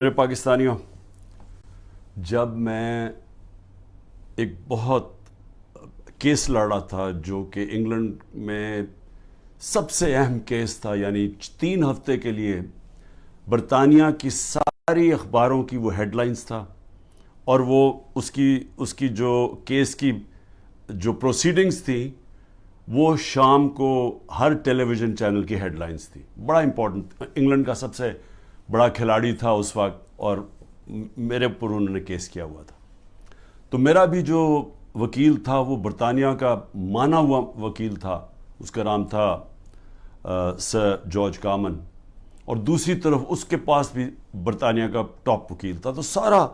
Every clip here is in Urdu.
میرے پاکستانیوں، جب میں ایک بہت کیس لڑا تھا جو کہ انگلینڈ میں سب سے اہم کیس تھا، یعنی 3 ہفتے کے لیے برطانیہ کی ساری اخباروں کی وہ ہیڈ لائنز تھا، اور وہ اس کی جو کیس کی جو پروسیڈنگز تھیں وہ شام کو ہر ٹیلی ویژن چینل کی ہیڈ لائنز تھی. بڑا امپورٹنٹ، انگلینڈ کا سب سے بڑا کھلاڑی تھا اس وقت، اور میرے اوپر انہوں نے کیس کیا ہوا تھا. تو میرا بھی جو وکیل تھا وہ برطانیہ کا مانا ہوا وکیل تھا، اس کا نام تھا سر جارج کامن، اور دوسری طرف اس کے پاس بھی برطانیہ کا ٹاپ وکیل تھا. تو سارا،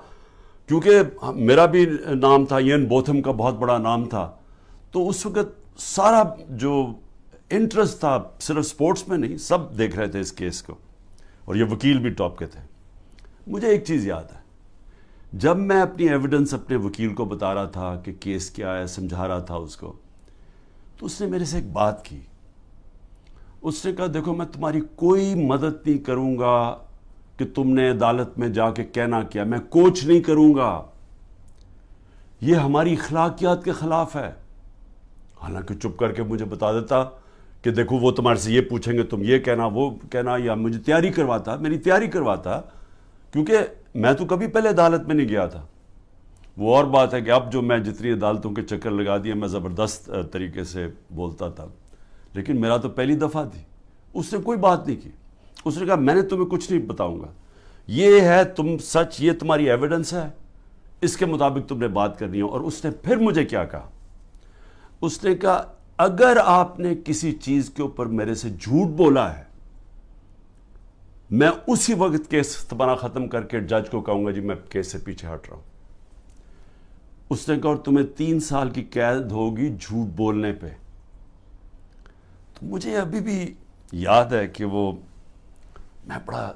کیونکہ میرا بھی نام تھا، یین بوتھم کا بہت بڑا نام تھا، تو اس وقت سارا جو انٹرسٹ تھا صرف سپورٹس میں نہیں، سب دیکھ رہے تھے اس کیس کو، اور یہ وکیل بھی ٹاپ کے تھے. مجھے ایک چیز یاد ہے، جب میں اپنی ایویڈنس اپنے وکیل کو بتا رہا تھا کہ کیس کیا ہے، سمجھا رہا تھا اس کو، تو اس نے میرے سے ایک بات کی. اس نے کہا، دیکھو میں تمہاری کوئی مدد نہیں کروں گا کہ تم نے عدالت میں جا کے کہنا کیا، میں کوچ نہیں کروں گا، یہ ہماری اخلاقیات کے خلاف ہے. حالانکہ چپ کر کے مجھے بتا دیتا کہ دیکھو وہ تمہارے سے یہ پوچھیں گے، تم یہ کہنا وہ کہنا، یا مجھے میری تیاری کرواتا، کیونکہ میں تو کبھی پہلے عدالت میں نہیں گیا تھا. وہ اور بات ہے کہ اب جو میں جتنی عدالتوں کے چکر لگا دیے، میں زبردست طریقے سے بولتا تھا، لیکن میرا تو پہلی دفعہ تھی. اس نے کوئی بات نہیں کی. اس نے کہا میں نے تمہیں کچھ نہیں بتاؤں گا، یہ ہے تم سچ، یہ تمہاری ایویڈنس ہے، اس کے مطابق تم نے بات کرنی ہے. اور اس نے پھر مجھے کیا کہا، اس نے کہا اگر آپ نے کسی چیز کے اوپر میرے سے جھوٹ بولا ہے، میں اسی وقت کیس تمہارا ختم کر کے جج کو کہوں گا جی میں کیس سے پیچھے ہٹ رہا ہوں. اس نے کہا اور تمہیں 3 سال کی قید ہوگی جھوٹ بولنے پہ. تو مجھے ابھی بھی یاد ہے کہ وہ میں بڑا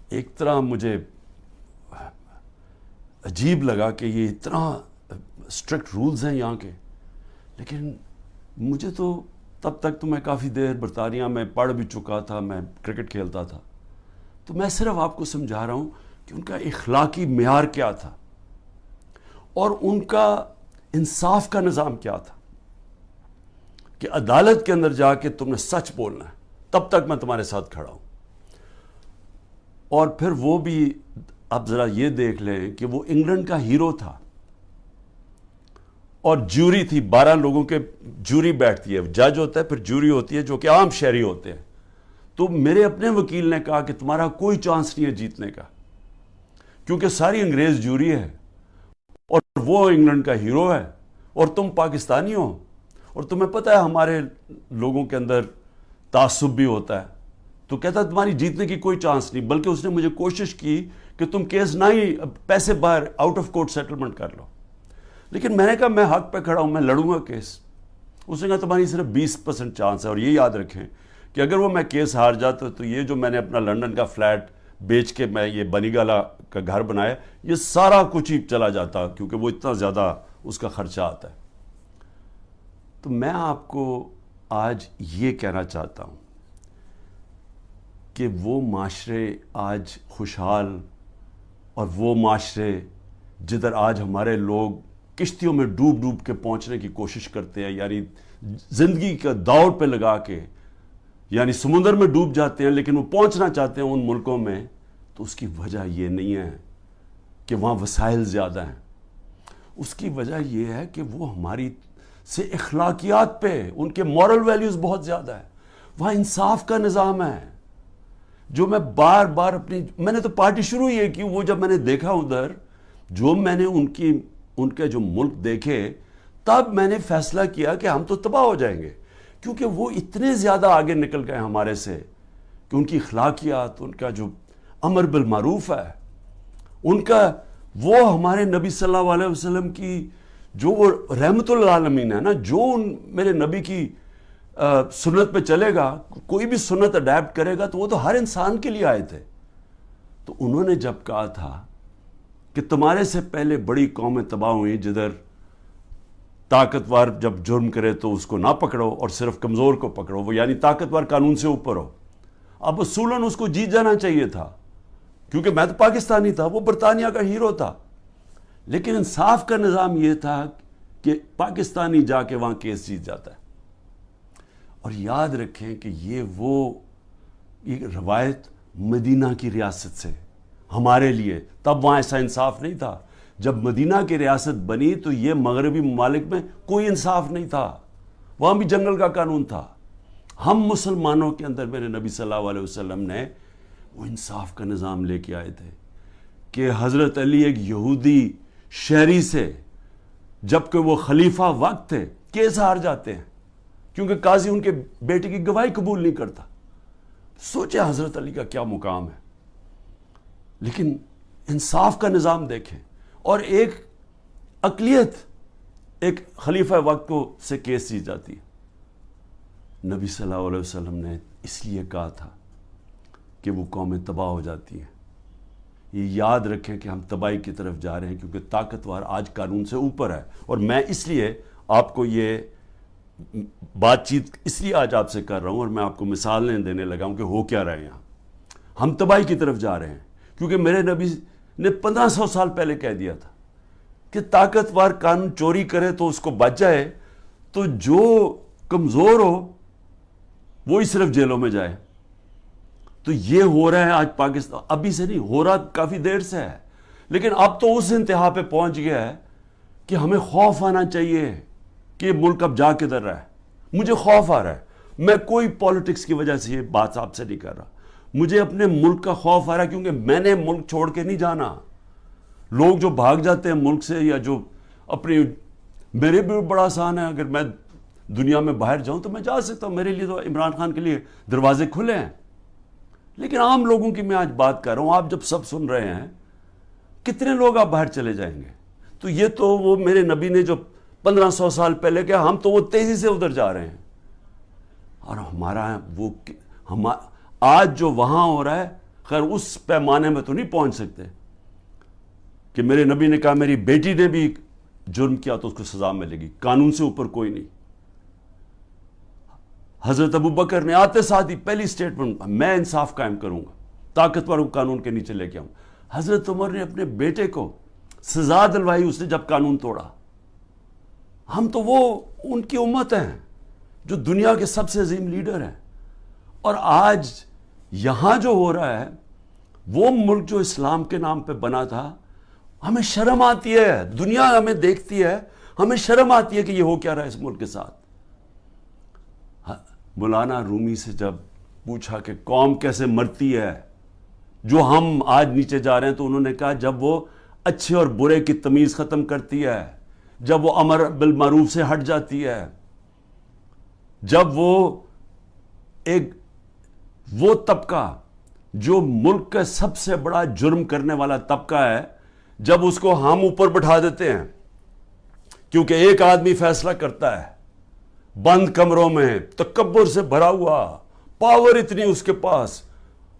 ایک طرح مجھے عجیب لگا کہ یہ اتنا اسٹرکٹ رولز ہیں یہاں کے. لیکن مجھے تو تب تک تو میں کافی دیر برطانیہ میں پڑھ بھی چکا تھا، میں کرکٹ کھیلتا تھا، تو میں صرف آپ کو سمجھا رہا ہوں کہ ان کا اخلاقی معیار کیا تھا اور ان کا انصاف کا نظام کیا تھا، کہ عدالت کے اندر جا کے تم نے سچ بولنا ہے، تب تک میں تمہارے ساتھ کھڑا ہوں. اور پھر وہ بھی اب ذرا یہ دیکھ لیں کہ وہ انگلینڈ کا ہیرو تھا، اور جوری تھی، 12 لوگوں کے جوری بیٹھتی ہے، جج ہوتا ہے، پھر جوری ہوتی ہے جو کہ عام شہری ہوتے ہیں. تو میرے اپنے وکیل نے کہا کہ تمہارا کوئی چانس نہیں ہے جیتنے کا، کیونکہ ساری انگریز جوری ہے اور وہ انگلینڈ کا ہیرو ہے، اور تم پاکستانی ہو، اور تمہیں پتہ ہے ہمارے لوگوں کے اندر تعصب بھی ہوتا ہے. تو کہتا تمہاری جیتنے کی کوئی چانس نہیں، بلکہ اس نے مجھے کوشش کی کہ تم کیس نہ ہی پیسے باہر آؤٹ آف کورٹ سیٹلمنٹ کر لو. لیکن میں نے کہا میں حق پہ کھڑا ہوں، میں لڑوں گا کیس. اس نے کہا تمہاری صرف 20% چانس ہے، اور یہ یاد رکھیں کہ اگر وہ میں کیس ہار جاتا تو یہ جو میں نے اپنا لنڈن کا فلیٹ بیچ کے میں یہ بنی گالا کا گھر بنایا، یہ سارا کچھ ہی چلا جاتا، کیونکہ وہ اتنا زیادہ اس کا خرچہ آتا ہے. تو میں آپ کو آج یہ کہنا چاہتا ہوں کہ وہ معاشرے آج خوشحال، اور وہ معاشرے جدھر آج ہمارے لوگ کشتیوں میں ڈوب ڈوب کے پہنچنے کی کوشش کرتے ہیں، یعنی زندگی کا دوڑ پہ لگا کے، یعنی سمندر میں ڈوب جاتے ہیں لیکن وہ پہنچنا چاہتے ہیں ان ملکوں میں، تو اس کی وجہ یہ نہیں ہے کہ وہاں وسائل زیادہ ہیں. اس کی وجہ یہ ہے کہ وہ ہماری سے اخلاقیات پہ، ان کے مورل ویلیوز بہت زیادہ ہے. وہاں انصاف کا نظام ہے، جو میں بار بار میں نے تو پارٹی شروع ہی کی، وہ جب میں نے دیکھا ادھر، جو میں نے ان کے جو ملک دیکھے، تب میں نے فیصلہ کیا کہ ہم تو تباہ ہو جائیں گے، کیونکہ وہ اتنے زیادہ آگے نکل گئے ہمارے سے کہ ان کی اخلاقیات، ان کا جو امر بالمعروف ہے، ان کا وہ ہمارے نبی صلی اللہ علیہ وسلم کی جو وہ رحمت للعالمین ہے نا، جو میرے نبی کی سنت پہ چلے گا، کوئی بھی سنت اڈیپٹ کرے گا، تو وہ تو ہر انسان کے لیے آئے تھے. تو انہوں نے جب کہا تھا کہ تمہارے سے پہلے بڑی قومیں تباہ ہوئیں، جدھر طاقتور جب جرم کرے تو اس کو نہ پکڑو اور صرف کمزور کو پکڑو، وہ یعنی طاقتور قانون سے اوپر ہو. اب اصولاً اس کو جیت جانا چاہیے تھا، کیونکہ میں تو پاکستانی تھا، وہ برطانیہ کا ہیرو تھا. لیکن انصاف کا نظام یہ تھا کہ پاکستانی جا کے وہاں کیس جیت جاتا ہے. اور یاد رکھیں کہ یہ روایت مدینہ کی ریاست سے ہمارے لیے، تب وہاں ایسا انصاف نہیں تھا. جب مدینہ کی ریاست بنی تو یہ مغربی ممالک میں کوئی انصاف نہیں تھا، وہاں بھی جنگل کا قانون تھا. ہم مسلمانوں کے اندر میرے نبی صلی اللہ علیہ وسلم نے وہ انصاف کا نظام لے کے آئے تھے کہ حضرت علی ایک یہودی شہری سے، جبکہ وہ خلیفہ وقت تھے، کیس ہار جاتے ہیں کیونکہ قاضی ان کے بیٹے کی گواہی قبول نہیں کرتا. سوچیں حضرت علی کا کیا مقام ہے. لیکن انصاف کا نظام دیکھیں، اور ایک اقلیت ایک خلیفہ وقت کو سے کیس جیت جاتی ہے. نبی صلی اللہ علیہ وسلم نے اس لیے کہا تھا کہ وہ قومیں تباہ ہو جاتی ہیں. یہ یاد رکھیں کہ ہم تباہی کی طرف جا رہے ہیں کیونکہ طاقتور آج قانون سے اوپر ہے. اور میں اس لیے آپ کو یہ بات چیت اس لیے آج آپ سے کر رہا ہوں، اور میں آپ کو مثالیں دینے لگا ہوں کہ ہو کیا رہے ہیں یہاں. ہم تباہی کی طرف جا رہے ہیں کیونکہ میرے نبی نے 1500 سال پہلے کہہ دیا تھا کہ طاقتور قانون چوری کرے تو اس کو بچ جائے، تو جو کمزور ہو وہی صرف جیلوں میں جائے. تو یہ ہو رہا ہے آج پاکستان، ابھی سے نہیں ہو رہا، کافی دیر سے ہے. لیکن اب تو اس انتہا پہ پہنچ گیا ہے کہ ہمیں خوف آنا چاہیے کہ یہ ملک اب جا کدھر رہا ہے. مجھے خوف آ رہا ہے. میں کوئی پالیٹکس کی وجہ سے یہ بات آپ سے نہیں کر رہا. مجھے اپنے ملک کا خوف آ رہا ہے کیونکہ میں نے ملک چھوڑ کے نہیں جانا. لوگ جو بھاگ جاتے ہیں ملک سے، یا جو اپنی، میرے بھی بڑا آسان ہے، اگر میں دنیا میں باہر جاؤں تو میں جا سکتا ہوں. میرے لیے تو عمران خان کے لیے دروازے کھلے ہیں. لیکن عام لوگوں کی میں آج بات کر رہا ہوں. آپ جب سب سن رہے ہیں، کتنے لوگ آپ باہر چلے جائیں گے؟ تو یہ تو وہ میرے نبی نے جو 1500 سال پہلے کیا، ہم تو وہ تیزی سے ادھر جا رہے ہیں. اور ہمارا آج جو وہاں ہو رہا ہے، خیر اس پیمانے میں تو نہیں پہنچ سکتے کہ میرے نبی نے کہا میری بیٹی نے بھی جرم کیا تو اس کو سزا ملے گی، قانون سے اوپر کوئی نہیں. حضرت ابو بکر نے آتے ساتھ ہی پہلی سٹیٹمنٹ، میں انصاف قائم کروں گا، طاقتور قانون کے نیچے لے کے آؤں. حضرت عمر نے اپنے بیٹے کو سزا دلوائی اس نے جب قانون توڑا. ہم تو وہ ان کی امت ہیں جو دنیا کے سب سے عظیم لیڈر ہیں. اور آج یہاں جو ہو رہا ہے، وہ ملک جو اسلام کے نام پہ بنا تھا، ہمیں شرم آتی ہے. دنیا ہمیں دیکھتی ہے، ہمیں شرم آتی ہے کہ یہ ہو کیا رہا ہے اس ملک کے ساتھ. مولانا رومی سے جب پوچھا کہ قوم کیسے مرتی ہے جو ہم آج نیچے جا رہے ہیں، تو انہوں نے کہا جب وہ اچھے اور برے کی تمیز ختم کرتی ہے، جب وہ امر بالمعروف سے ہٹ جاتی ہے، جب وہ طبقہ جو ملک کا سب سے بڑا جرم کرنے والا طبقہ ہے، جب اس کو ہم اوپر بٹھا دیتے ہیں کیونکہ ایک آدمی فیصلہ کرتا ہے بند کمروں میں، تکبر سے بھرا ہوا، پاور اتنی اس کے پاس،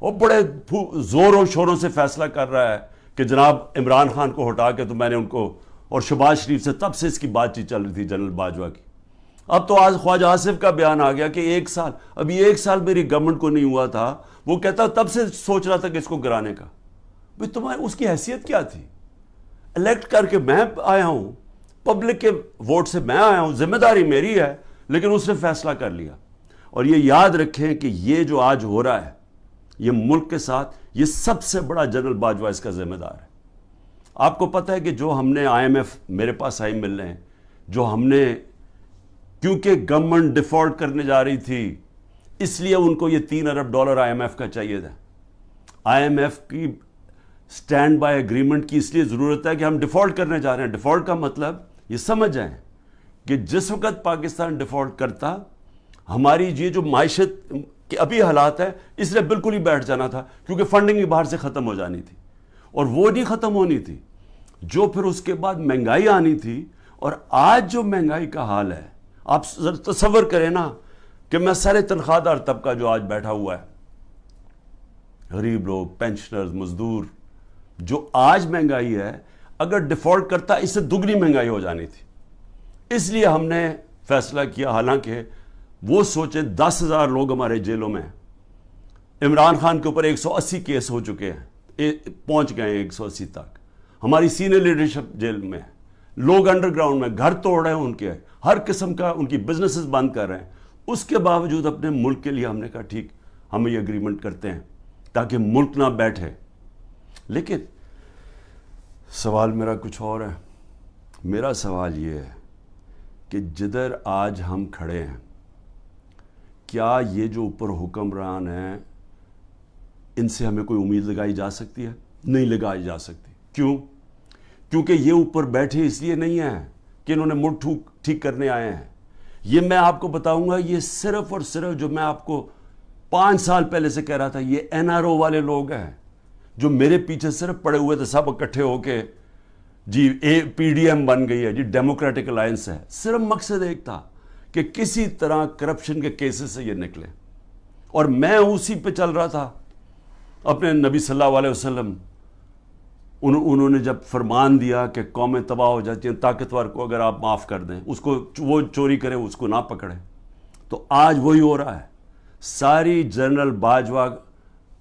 وہ بڑے زوروں شوروں سے فیصلہ کر رہا ہے کہ جناب عمران خان کو ہٹا کے تو میں نے ان کو، اور شہباز شریف سے تب سے اس کی بات چیت چل رہی تھی جنرل باجوہ کی. اب تو آج خواجہ آصف کا بیان آ گیا کہ ابھی ایک سال میری گورنمنٹ کو نہیں ہوا تھا، وہ کہتا تب سے سوچ رہا تھا کہ اس کو گرانے کا. بھئی تمہاری اس کی حیثیت کیا تھی؟ الیکٹ کر کے میں آیا ہوں، پبلک کے ووٹ سے میں آیا ہوں، ذمہ داری میری ہے، لیکن اس نے فیصلہ کر لیا. اور یہ یاد رکھیں کہ یہ جو آج ہو رہا ہے یہ ملک کے ساتھ، یہ سب سے بڑا جنرل باجوہ اس کا ذمہ دار ہے. آپ کو پتہ ہے کہ جو ہم نے IMF میرے پاس آئی مل رہے ہیں، جو ہم نے، کیونکہ گورنمنٹ ڈیفالٹ کرنے جا رہی تھی اس لیے ان کو یہ $3 ارب IMF کا چاہیے تھا. IMF کی سٹینڈ بائی اگریمنٹ کی اس لیے ضرورت ہے کہ ہم ڈیفالٹ کرنے جا رہے ہیں. ڈیفالٹ کا مطلب یہ سمجھ جائیں کہ جس وقت پاکستان ڈیفالٹ کرتا، ہماری یہ جو معیشت کے ابھی حالات ہے اس نے بالکل ہی بیٹھ جانا تھا، کیونکہ فنڈنگ بھی باہر سے ختم ہو جانی تھی، اور وہ نہیں ختم ہونی تھی جو پھر اس کے بعد مہنگائی آنی تھی. اور آج جو مہنگائی کا حال ہے، آپ تصور کریں نا کہ میں سارے تنخواہ دار طبقہ جو آج بیٹھا ہوا ہے، غریب لوگ، پینشنرز، مزدور، جو آج مہنگائی ہے، اگر ڈیفالٹ کرتا اس سے دگنی مہنگائی ہو جانی تھی. اس لیے ہم نے فیصلہ کیا، حالانکہ وہ سوچیں 10,000 لوگ ہمارے جیلوں میں ہیں، عمران خان کے اوپر 180 کیس ہو چکے ہیں، پہنچ گئے ہیں 180 تک. ہماری سینئر لیڈرشپ جیل میں ہے, لوگ انڈر گراؤنڈ میں گھر توڑ رہے ہیں ان کے, ہر قسم کا ان کی بزنسز بند کر رہے ہیں. اس کے باوجود اپنے ملک کے لیے ہم نے کہا ٹھیک ہم یہ اگریمنٹ کرتے ہیں تاکہ ملک نہ بیٹھے. لیکن سوال میرا کچھ اور ہے. میرا سوال یہ ہے کہ جدھر آج ہم کھڑے ہیں, کیا یہ جو اوپر حکمران ہیں ان سے ہمیں کوئی امید لگائی جا سکتی ہے؟ نہیں لگائی جا سکتی. کیوں؟ کیونکہ یہ اوپر بیٹھے اس لیے نہیں ہیں کہ انہوں نے ملک ٹھیک کرنے آئے ہیں. یہ میں آپ کو بتاؤں گا, یہ صرف اور صرف جو میں آپ کو 5 سال پہلے سے کہہ رہا تھا, یہ NRO والے لوگ ہیں جو میرے پیچھے صرف پڑے ہوئے تھے, سب اکٹھے ہو کے جی PDM بن گئی ہے جی, ڈیموکریٹک الائنس ہے. صرف مقصد ایک تھا کہ کسی طرح کرپشن کے کیسز سے یہ نکلے. اور میں اسی پہ چل رہا تھا. اپنے نبی صلی اللہ علیہ وسلم انہوں نے جب فرمان دیا کہ قومیں تباہ ہو جاتی ہیں, طاقتور کو اگر آپ معاف کر دیں, اس کو وہ چوری کرے اس کو نہ پکڑے, تو آج وہی ہو رہا ہے. ساری جنرل باجوہ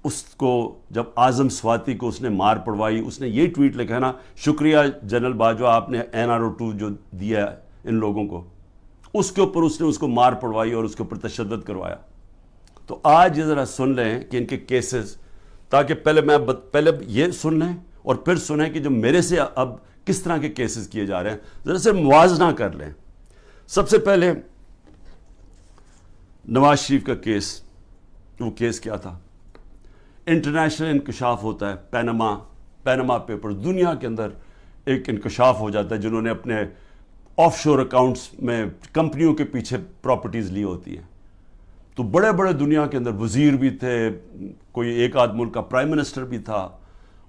اس کو جب اعظم سواتی کو اس نے مار پڑوائی, اس نے یہ ٹویٹ لکھا نا, شکریہ جنرل باجوہ آپ نے NRO 2 جو دیا ہے ان لوگوں کو, اس کے اوپر اس نے اس کو مار پڑوائی اور اس کے اوپر تشدد کروایا. تو آج یہ ذرا سن لیں کہ ان کے کیسز, تاکہ پہلے یہ سن لیں اور پھر سنیں کہ جو میرے سے اب کس طرح کے کیسز کیے جا رہے ہیں, ذرا سے موازنہ کر لیں. سب سے پہلے نواز شریف کا کیس. وہ کیس کیا تھا؟ انٹرنیشنل انکشاف ہوتا ہے, پینما پیپر, دنیا کے اندر ایک انکشاف ہو جاتا ہے جنہوں نے اپنے آف شور اکاؤنٹس میں کمپنیوں کے پیچھے پراپرٹیز لی ہوتی ہیں. تو بڑے بڑے دنیا کے اندر وزیر بھی تھے, کوئی ایک آدھ ملک کا پرائم منسٹر بھی تھا,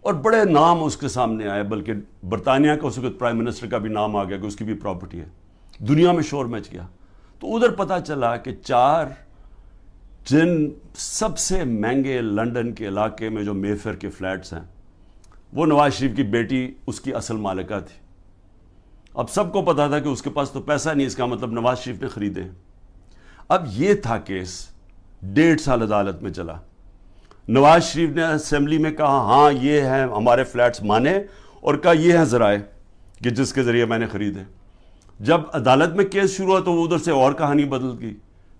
اور بڑے نام اس کے سامنے آئے, بلکہ برطانیہ کا اس وقت پرائم منسٹر کا بھی نام آ گیا کہ اس کی بھی پراپرٹی ہے. دنیا میں شور مچ گیا. تو ادھر پتہ چلا کہ 4 جن سب سے مہنگے لنڈن کے علاقے میں جو مے فیئر کے فلیٹس ہیں, وہ نواز شریف کی بیٹی اس کی اصل مالکہ تھی. اب سب کو پتا تھا کہ اس کے پاس تو پیسہ نہیں, اس کا مطلب نواز شریف نے خریدے. اب یہ تھا کیس, 1.5 سال عدالت میں چلا. نواز شریف نے اسمبلی میں کہا ہاں یہ ہیں ہمارے فلیٹس مانے, اور کہا یہ ہیں ذرائع کہ جس کے ذریعے میں نے خریدے. جب عدالت میں کیس شروع ہوا تو وہ ادھر سے اور کہانی بدل گئی,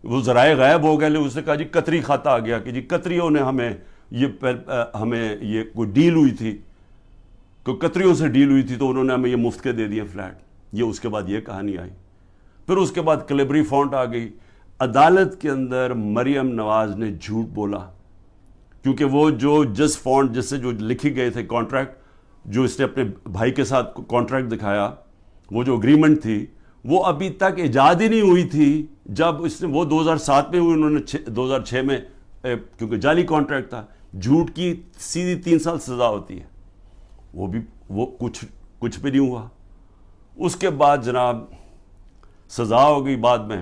وہ ذرائع غائب ہو گئے. اس نے کہا جی قطری کھاتا آ گیا کہ جی قطریوں نے ہمیں یہ کوئی ڈیل ہوئی تھی, کوئی قطریوں سے ڈیل ہوئی تھی تو انہوں نے ہمیں یہ مفت کے دے دیے فلیٹ. یہ اس کے بعد یہ کہانی آئی. پھر اس کے بعد کلیبری فونٹ آ گئی. عدالت کے اندر مریم نواز نے جھوٹ بولا, کیونکہ وہ جو جس فونٹ جس سے جو لکھی گئے تھے کانٹریکٹ, جو اس نے اپنے بھائی کے ساتھ کانٹریکٹ دکھایا, وہ جو اگریمنٹ تھی وہ ابھی تک ایجاد ہی نہیں ہوئی تھی. جب اس نے وہ 2007 میں ہوئی, انہوں نے 2006 میں, کیونکہ جعلی کانٹریکٹ تھا, جھوٹ کی سیدھی 3 سال سزا ہوتی ہے. وہ کچھ بھی نہیں ہوا. اس کے بعد جناب سزا ہو گئی بعد میں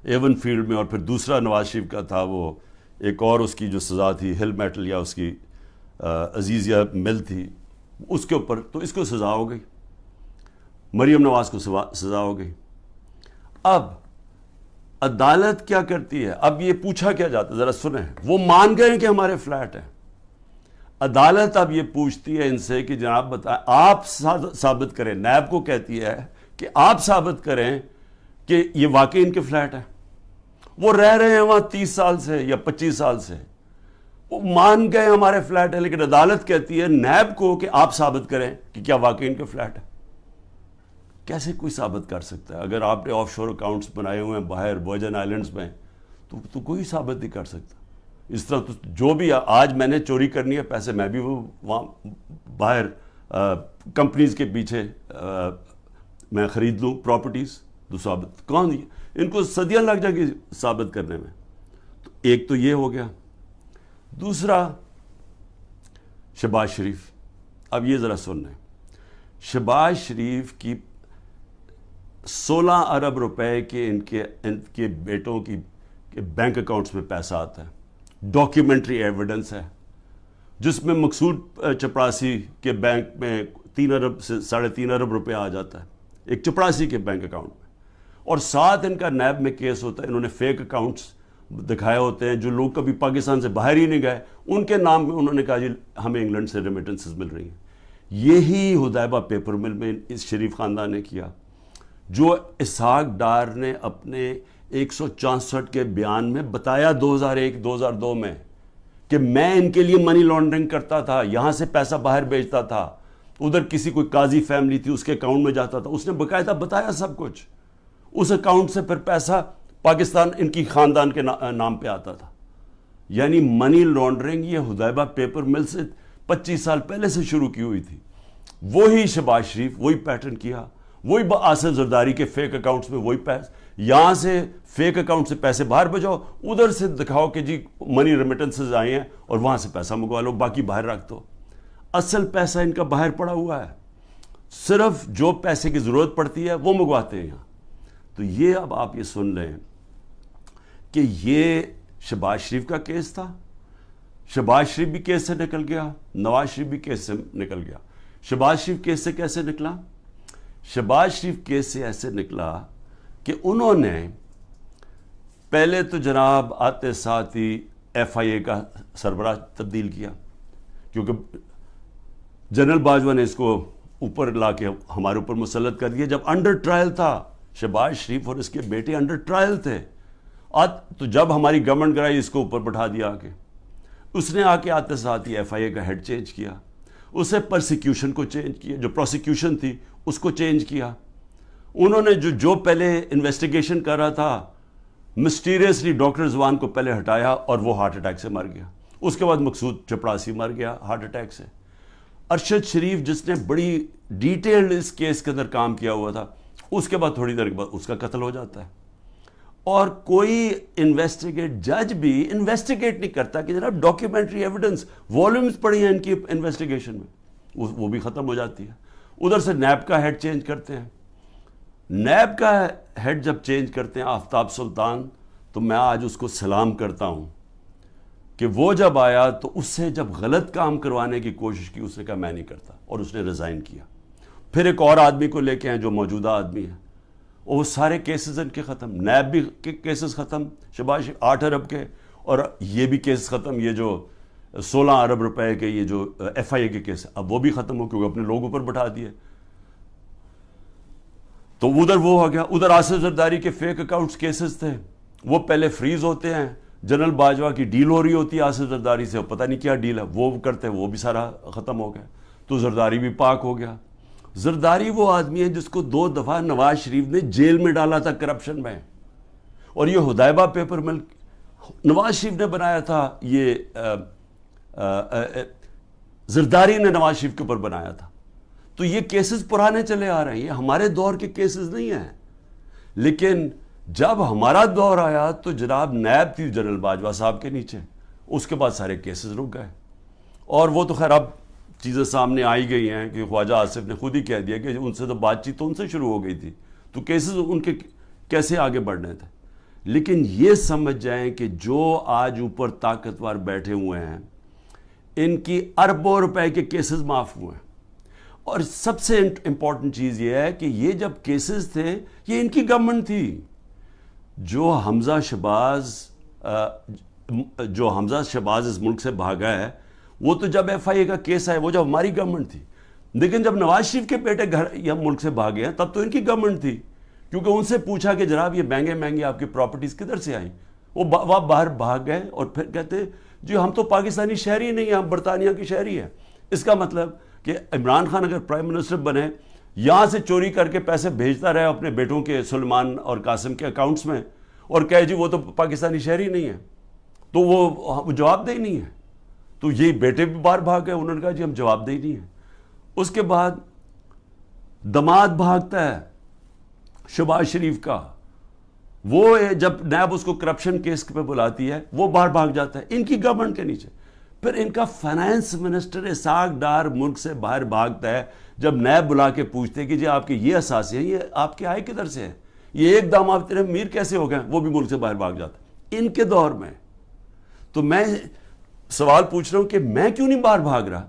ایون فیلڈ میں, اور پھر دوسرا نواز شریف کا تھا وہ ایک اور اس کی جو سزا تھی ہل میٹل یا اس کی عزیزیہ مل تھی, اس کے اوپر تو اس کو سزا ہو گئی. مریم نواز کو سزا ہو گئی. اب عدالت کیا کرتی ہے؟ اب یہ پوچھا کیا جاتا ہے, ذرا سنیں. وہ مان گئے کہ ہمارے فلیٹ ہیں. عدالت اب یہ پوچھتی ہے ان سے کہ جناب بتائیں, آپ ثابت کریں, نیب کو کہتی ہے کہ آپ ثابت کریں کہ یہ واقعی ان کے فلیٹ ہیں. وہ رہ رہے ہیں وہاں 30 سال سے یا 25 سال سے, وہ مان گئے ہمارے فلیٹ ہے, لیکن عدالت کہتی ہے نیب کو کہ آپ ثابت کریں کہ کیا واقعی ان کے فلیٹ ہے. کیسے کوئی ثابت کر سکتا ہے؟ اگر آپ نے آف شور اکاؤنٹس بنائے ہوئے ہیں باہر ورجن آئلینڈز میں, تو کوئی ثابت نہیں کر سکتا. اس طرح تو جو بھی آج میں نے چوری کرنی ہے پیسے, میں بھی وہ وہاں باہر کمپنیز کے پیچھے میں خرید لوں پراپرٹیز, تو ثابت کون, ان کو صدیاں لگ جائیں گی ثابت کرنے میں. تو ایک تو یہ ہو گیا. دوسرا شہباز شریف. اب یہ ذرا سن لیں. شہباز شریف کی 16 ارب روپے کے ان کے بیٹوں کی بینک اکاؤنٹس میں پیسہ آتا ہے. ڈاکیومنٹری ایویڈنس ہے جس میں مقصود چپراسی کے بینک میں 3 ارب سے 3.5 ارب روپے آ جاتا ہے ایک چپراسی کے بینک اکاؤنٹ میں. اور ساتھ ان کا نیب میں کیس ہوتا ہے, انہوں نے فیک اکاؤنٹس دکھائے ہوتے ہیں جو لوگ کبھی پاکستان سے باہر ہی نہیں گئے، ان کے نام میں انہوں نے کہا جی ہمیں انگلینڈ سے ریمیٹنسز مل رہی ہیں. یہی حدیبہ پیپر مل میں اس شریف خاندان نے کیا، جو اسحاق ڈار نے اپنے 164 کے بیان میں بتایا 2001-2002 میں کہ میں ان کے لیے منی لانڈرنگ کرتا تھا، یہاں سے پیسہ باہر بھیجتا تھا، ادھر کسی کوئی قاضی فیملی تھی اس کے اکاؤنٹ میں جاتا تھا. اس نے باقاعدہ بتایا سب کچھ. اس اکاؤنٹ سے پھر پیسہ پاکستان ان کی خاندان کے نام پہ آتا تھا. یعنی منی لانڈرنگ یہ حدیبہ پیپر مل سے 25 سال پہلے سے شروع کی ہوئی تھی. وہی شہباز شریف وہی پیٹرن کیا، وہی آصف زرداری کے فیک اکاؤنٹس میں وہی پیسے، یہاں سے فیک اکاؤنٹ سے پیسے باہر بھیجو، ادھر سے دکھاؤ کہ جی منی ریمیٹنسز آئے ہیں اور وہاں سے پیسہ منگوا لو، باقی باہر رکھ دو. اصل پیسہ ان کا باہر پڑا ہوا ہے، صرف جو پیسے کی ضرورت پڑتی ہے وہ منگواتے ہیں یہاں. تو یہ اب آپ یہ سن لیں کہ یہ شہباز شریف کا کیس تھا. شہباز شریف بھی کیس سے نکل گیا، نواز شریف بھی کیس سے نکل گیا. شہباز شریف کیس سے کیسے نکلا؟ شہباز شریف کیس سے ایسے نکلا کہ انہوں نے پہلے تو جناب آتے ساتھ ہی ایف آئی اے کا سربراہ تبدیل کیا، کیونکہ جنرل باجوہ نے اس کو اوپر لا کے ہمارے اوپر مسلط کر دیا. جب انڈر ٹرائل تھا شہباز شریف اور اس کے بیٹے انڈر ٹرائل تھے، تو جب ہماری گورنمنٹ گرائی اس کو اوپر بٹھا دیا آ کے. اس نے آ کے آتے ساتھ ہی ایف آئی اے کا ہیڈ چینج کیا، اسے پرسیکیوشن کو چینج کیا، جو پروسیکیوشن تھی اس کو چینج کیا. انہوں نے جو پہلے انویسٹیگیشن کر رہا تھا، مسٹیریسلی ڈاکٹر رضوان کو پہلے ہٹایا اور وہ ہارٹ اٹیک سے مر گیا. اس کے بعد مقصود چپڑاسی مر گیا ہارٹ اٹیک سے. ارشد شریف جس نے بڑی ڈیٹیلڈ اس کیس کے اندر کام کیا ہوا تھا، اس کے بعد تھوڑی دیر کے بعد اس کا قتل ہو جاتا ہے. اور کوئی جج بھی انویسٹیگیٹ نہیں کرتا کہ جناب ڈاکیومنٹری ایویڈنس والومز پڑی ہیں ان کی انویسٹیگیشن میں، وہ بھی ختم ہو جاتی ہے. ادھر سے نیب کا ہیڈ چینج کرتے ہیں. نیب کا ہیڈ جب چینج کرتے ہیں آفتاب سلطان، تو میں آج اس کو سلام کرتا ہوں کہ وہ جب آیا تو اس سے جب غلط کام کروانے کی کوشش کی، اس نے کہا میں نہیں کرتا، اور اس نے ریزائن کیا. پھر ایک اور آدمی کو لے کے ہیں جو موجودہ آدمی ہے، اور وہ سارے کیسز ان کے ختم. نیب بھی کیسز ختم شہباز 8 ارب کے، اور یہ بھی کیس ختم. یہ جو 16 ارب روپے کے یہ جو ایف آئی اے کے کیس، اب وہ بھی ختم ہو کیونکہ اپنے لوگوں پر بٹھا دیے. تو ادھر وہ ہو گیا. ادھر آصف زرداری کے فیک اکاؤنٹس کیسز تھے، وہ پہلے فریز ہوتے ہیں. جنرل باجوہ کی ڈیل ہو رہی ہوتی ہے آصف زرداری سے، پتہ نہیں کیا ڈیل ہے، وہ کرتے ہیں، وہ بھی سارا ختم ہو گیا. تو زرداری بھی پاک ہو گیا. زرداری وہ آدمی ہے جس کو 2 دفعہ نواز شریف نے جیل میں ڈالا تھا کرپشن میں، اور یہ حدیبہ پیپر مل نواز شریف نے بنایا تھا. یہ زرداری نے نواز شریف کے اوپر بنایا تھا. تو یہ کیسز پرانے چلے آ رہے ہیں، یہ ہمارے دور کے کیسز نہیں ہیں. لیکن جب ہمارا دور آیا تو جناب نیب تھی جنرل باجوہ صاحب کے نیچے، اس کے بعد سارے کیسز رک گئے. اور وہ تو خیر اب چیزیں سامنے آئی گئی ہیں کہ خواجہ آصف نے خود ہی کہہ دیا کہ ان سے تو بات چیت تو ان سے شروع ہو گئی تھی، تو کیسز ان کے کیسے آگے بڑھنے تھے. لیکن یہ سمجھ جائیں کہ جو آج اوپر طاقتور بیٹھے ہوئے ہیں، ان کی اربوں روپے کے کیسز معاف ہوئے ہیں. اور سب سے امپورٹنٹ چیز یہ ہے کہ یہ جب کیسز تھے یہ ان کی گورنمنٹ تھی. جو حمزہ شہباز اس ملک سے بھاگا ہے، وہ تو جب ایف آئی اے کا کیس آئے وہ جب ہماری گورنمنٹ تھی. لیکن جب نواز شریف کے بیٹے گھر یا ملک سے بھاگے ہیں تب تو ان کی گورنمنٹ تھی، کیونکہ ان سے پوچھا کہ جناب یہ مہنگے آپ کی پراپرٹیز کدھر سے آئیں. وہ باہر بھاگ گئے اور پھر کہتے جی ہم تو پاکستانی شہری نہیں ہیں، ہم برطانیہ کی شہری ہیں. اس کا مطلب کہ عمران خان اگر پرائم منسٹر بنے، یہاں سے چوری کر کے پیسے بھیجتا رہے اپنے بیٹوں کے سلمان اور قاسم کے اکاؤنٹس میں، اور کہے جی وہ تو پاکستانی شہری نہیں ہے، تو وہ جواب دہ نہیں ہے. تو یہ بیٹے بھی باہر بھاگ گئے، انہوں نے کہا جی ہم جواب دہ نہیں ہیں. اس کے بعد دماد بھاگتا ہے شہباز شریف کا، وہ جب نیب اس کو کرپشن کیس پہ بلاتی ہے وہ باہر بھاگ جاتا ہے ان کی گورنمنٹ کے نیچے. پھر ان کا فائنانس منسٹر اسحاق ڈار ملک سے باہر بھاگتا ہے جب نیب بلا کے پوچھتے کہ جی آپ کے یہ اثاثے ہیں، یہ آپ کے آئے کدھر سے ہیں، یہ ایک دم آپ تیرے امیر کیسے ہو گئے، وہ بھی ملک سے باہر بھاگ جاتا ہے ان کے دور میں. تو میں سوال پوچھ رہا ہوں کہ میں کیوں نہیں باہر بھاگ رہا؟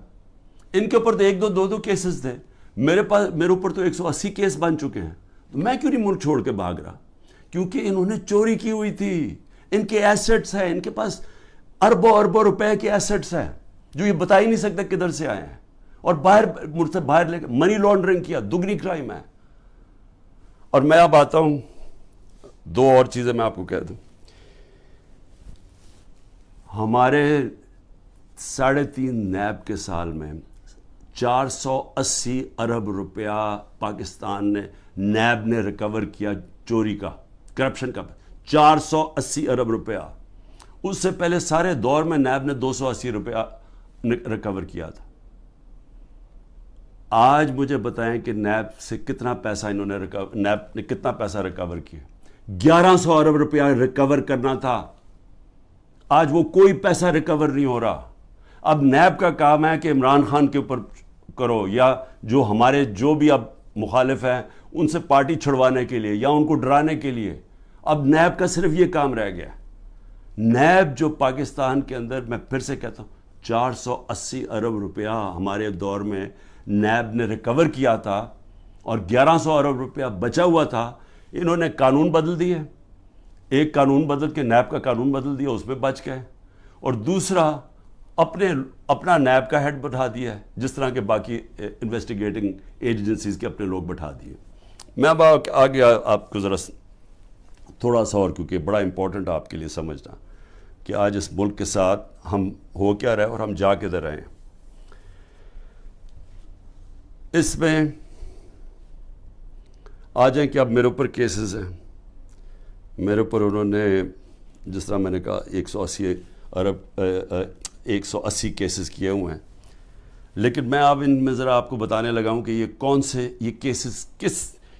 ان کے اوپر تو دو کیسز تھے، میرے اوپر تو 180 کیس بن چکے ہیں. میں کیوں نہیں ملک چھوڑ کے بھاگ رہا؟ کیونکہ انہوں نے چوری کی ہوئی تھی، ان کے ایسٹس ہیں, ان کے پاس اربوں اربوں روپے کے ایسٹس ہیں جو یہ بتا ہی نہیں سکتے کدھر سے آئے ہیں, اور باہر لے کے منی لانڈرنگ کیا, دگنی کرائم ہے. اور میں اب آتا ہوں, دو اور چیزیں میں آپ کو کہہ دوں. ہمارے 3.5 نیب کے سال میں 480 ارب روپیہ پاکستان نے, نیب نے ریکور کیا چوری کا, کرپشن کا, 480 ارب روپیہ. اس سے پہلے سارے دور میں نیب نے 280 روپیہ ریکور کیا تھا. آج مجھے بتائیں کہ نیب سے کتنا پیسہ انہوں نے نیب نے کتنا پیسہ ریکور کیا. 1100 ارب روپیہ ریکور کرنا تھا, آج وہ کوئی پیسہ ریکور نہیں ہو رہا. اب نیب کا کام ہے کہ عمران خان کے اوپر کرو, یا جو ہمارے جو بھی اب مخالف ہیں ان سے پارٹی چھڑوانے کے لیے یا ان کو ڈرانے کے لیے. اب نیب کا صرف یہ کام رہ گیا. نیب جو پاکستان کے اندر, میں پھر سے کہتا ہوں, 480 ارب روپیہ ہمارے دور میں نیب نے ریکور کیا تھا, اور 1100 ارب روپیہ بچا ہوا تھا. انہوں نے قانون بدل دیے, ایک قانون بدل کے نیب کا قانون بدل دیا, اس میں بچ گئے, اور دوسرا اپنا نیب کا ہیڈ بٹھا دیا ہے, جس طرح کے باقی انویسٹیگیٹنگ ایجنسیز کے اپنے لوگ بٹھا دیے. میں اب آگے آپ کو ذرا تھوڑا سا اور, کیونکہ بڑا امپورٹنٹ آپ کے لیے سمجھنا کہ آج اس ملک کے ساتھ ہم ہو کیا رہے اور ہم جا کدھر رہے ہیں. اس میں آ جائیں کہ اب میرے اوپر کیسز ہیں, میرے اوپر انہوں نے جس طرح میں نے کہا 180 کیسز کیے ہوئے ہیں. لیکن میں اب ان میں ذرا آپ کو بتانے لگا ہوں کہ یہ کون سے یہ کیسز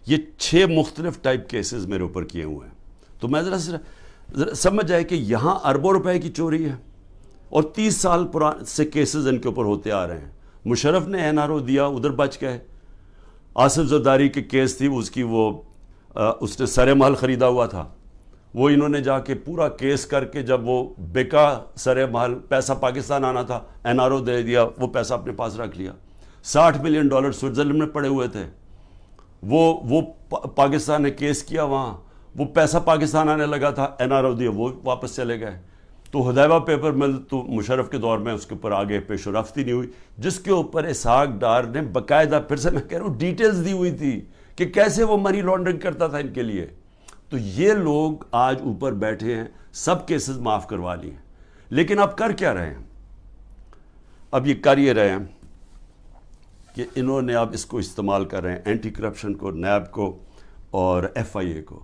یہ 6 مختلف ٹائپ کیسز میرے اوپر کیے ہوئے ہیں. تو میں ذرا سمجھ جائے کہ یہاں اربوں روپے کی چوری ہے, اور 30 سال سے کیسز ان کے اوپر ہوتے آ رہے ہیں. مشرف نے NRO دیا, ادھر بچ گئے. آصف زرداری کی کیس تھی, اس کی اس نے سر محل خریدا ہوا تھا, وہ انہوں نے جا کے پورا کیس کر کے جب وہ بکا سر محل, پیسہ پاکستان آنا تھا, NRO دے دیا, وہ پیسہ اپنے پاس رکھ لیا. $60 ملین سوئٹزرلینڈ میں پڑے ہوئے تھے, وہ پاکستان نے کیس کیا وہاں, وہ پیسہ پاکستان آنے لگا تھا, NRO دیا, وہ واپس چلے گئے. تو حدیبہ پیپر مل تو مشرف کے دور میں اس کے اوپر آگے پیش و رفت ہی نہیں ہوئی, جس کے اوپر اسحاق ڈار نے باقاعدہ, پھر سے میں کہہ رہا ہوں, ڈیٹیلز دی ہوئی تھی کہ کیسے وہ منی لانڈرنگ کرتا تھا ان کے لیے. تو یہ لوگ آج اوپر بیٹھے ہیں, سب کیسز معاف کروا لی ہیں. لیکن اب کر کیا رہے ہیں؟ اب یہ کر یہ رہے ہیں کہ انہوں نے اب اس کو استعمال کر رہے ہیں, اینٹی کرپشن کو, نیب کو اور FIA کو,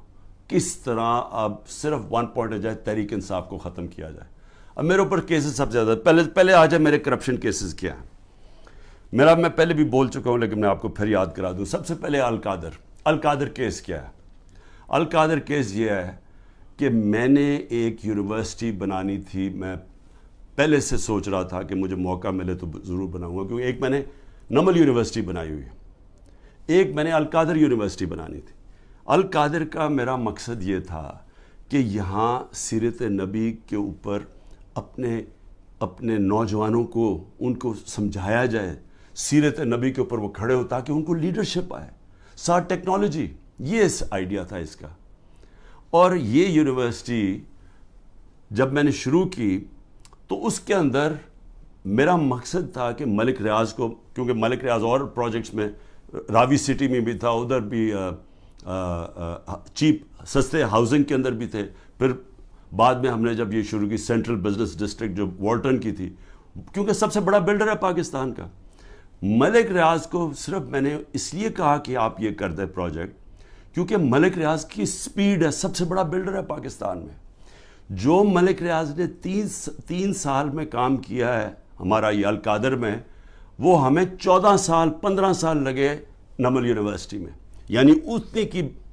کس طرح اب صرف 1 پوائنٹ جائے, تحریک انصاف کو ختم کیا جائے. اب میرے اوپر کیسز سب سے زیادہ, پہلے آ جائے میرے کرپشن کیسز کیا ہیں. میں پہلے بھی بول چکا ہوں, لیکن میں آپ کو پھر یاد کرا دوں. سب سے پہلے القادر کیس کیا ہے؟ القادر کیس یہ ہے کہ میں نے ایک یونیورسٹی بنانی تھی. میں پہلے سے سوچ رہا تھا کہ مجھے موقع ملے تو ضرور بناؤں گا, کیونکہ ایک میں نے نمل یونیورسٹی بنائی ہوئی ہے, ایک میں نے القادر یونیورسٹی بنانی تھی. القادر کا میرا مقصد یہ تھا کہ یہاں سیرت نبی کے اوپر اپنے نوجوانوں کو, ان کو سمجھایا جائے, سیرت نبی کے اوپر وہ کھڑے ہو تاکہ ان کو لیڈرشپ آئے, ساتھ ٹیکنالوجی. یہ آئیڈیا تھا اس کا. اور یہ یونیورسٹی جب میں نے شروع کی تو اس کے اندر میرا مقصد تھا کہ ملک ریاض کو, کیونکہ ملک ریاض اور پروجیکٹس میں, راوی سٹی میں بھی تھا, ادھر بھی چیپ سستے ہاؤسنگ کے اندر بھی تھے. پھر بعد میں ہم نے جب یہ شروع کی سینٹرل بزنس ڈسٹرکٹ جو والٹن کی تھی, کیونکہ سب سے بڑا بلڈر ہے پاکستان کا. ملک ریاض کو صرف میں نے اس لیے کہا کہ آپ یہ کر دیں پروجیکٹ, کیونکہ ملک ریاض کی سپیڈ ہے, سب سے بڑا بلڈر ہے پاکستان میں. جو ملک ریاض نے 3 سال میں کام کیا ہے ہمارا یہ القادر میں, وہ ہمیں 14 سال 15 سال لگے نمل یونیورسٹی میں. یعنی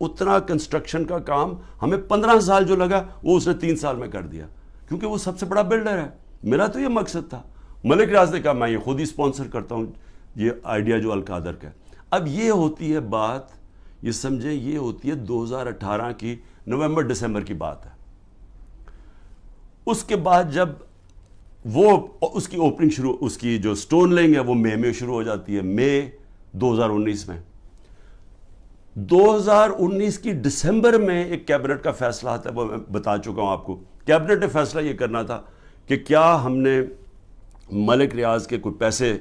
اتنا کنسٹرکشن کا کام ہمیں 15 سال جو لگا وہ اس نے 3 سال میں کر دیا, کیونکہ وہ سب سے بڑا بلڈر ہے. میرا تو یہ مقصد تھا. ملک ریاض نے کہا میں یہ خود ہی اسپانسر کرتا ہوں یہ آئیڈیا جو القادر کا ہے. اب یہ ہوتی ہے بات, یہ سمجھیں, یہ ہوتی ہے 2018 کی نومبر دسمبر کی بات ہے. اس کے بعد جب وہ اس کی اوپننگ شروع, اس کی جو سٹون لینگ ہے وہ مئی میں شروع ہو جاتی ہے, مئی 2019 میں. 2019 کی دسمبر میں ایک کیبنٹ کا فیصلہ آتا ہے, وہ میں بتا چکا ہوں آپ کو, کیبنٹ نے فیصلہ یہ کرنا تھا کہ کیا ہم نے ملک ریاض کے کوئی پیسے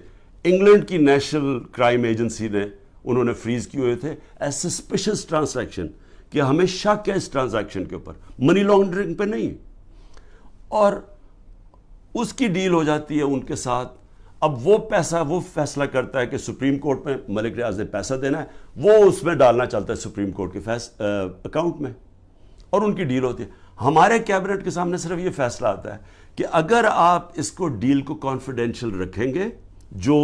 انگلینڈ کی نیشنل کرائم ایجنسی نے انہوں نے فریز کیے ہوئے تھے ایز سسپیشس ٹرانزیکشن، کہ ہمیں شک ہے اس ٹرانزیکشن کے اوپر، منی لانڈرنگ پہ نہیں، اور اس کی ڈیل ہو جاتی ہے ان کے ساتھ. اب وہ پیسہ وہ فیصلہ کرتا ہے کہ سپریم کورٹ میں ملک ریاض نے پیسہ دینا ہے، وہ اس میں ڈالنا چلتا ہے سپریم کورٹ کے اکاؤنٹ میں، اور ان کی ڈیل ہوتی ہے. ہمارے کیبنٹ کے سامنے صرف یہ فیصلہ آتا ہے کہ اگر آپ اس کو ڈیل کو کانفیڈینشیل رکھیں گے جو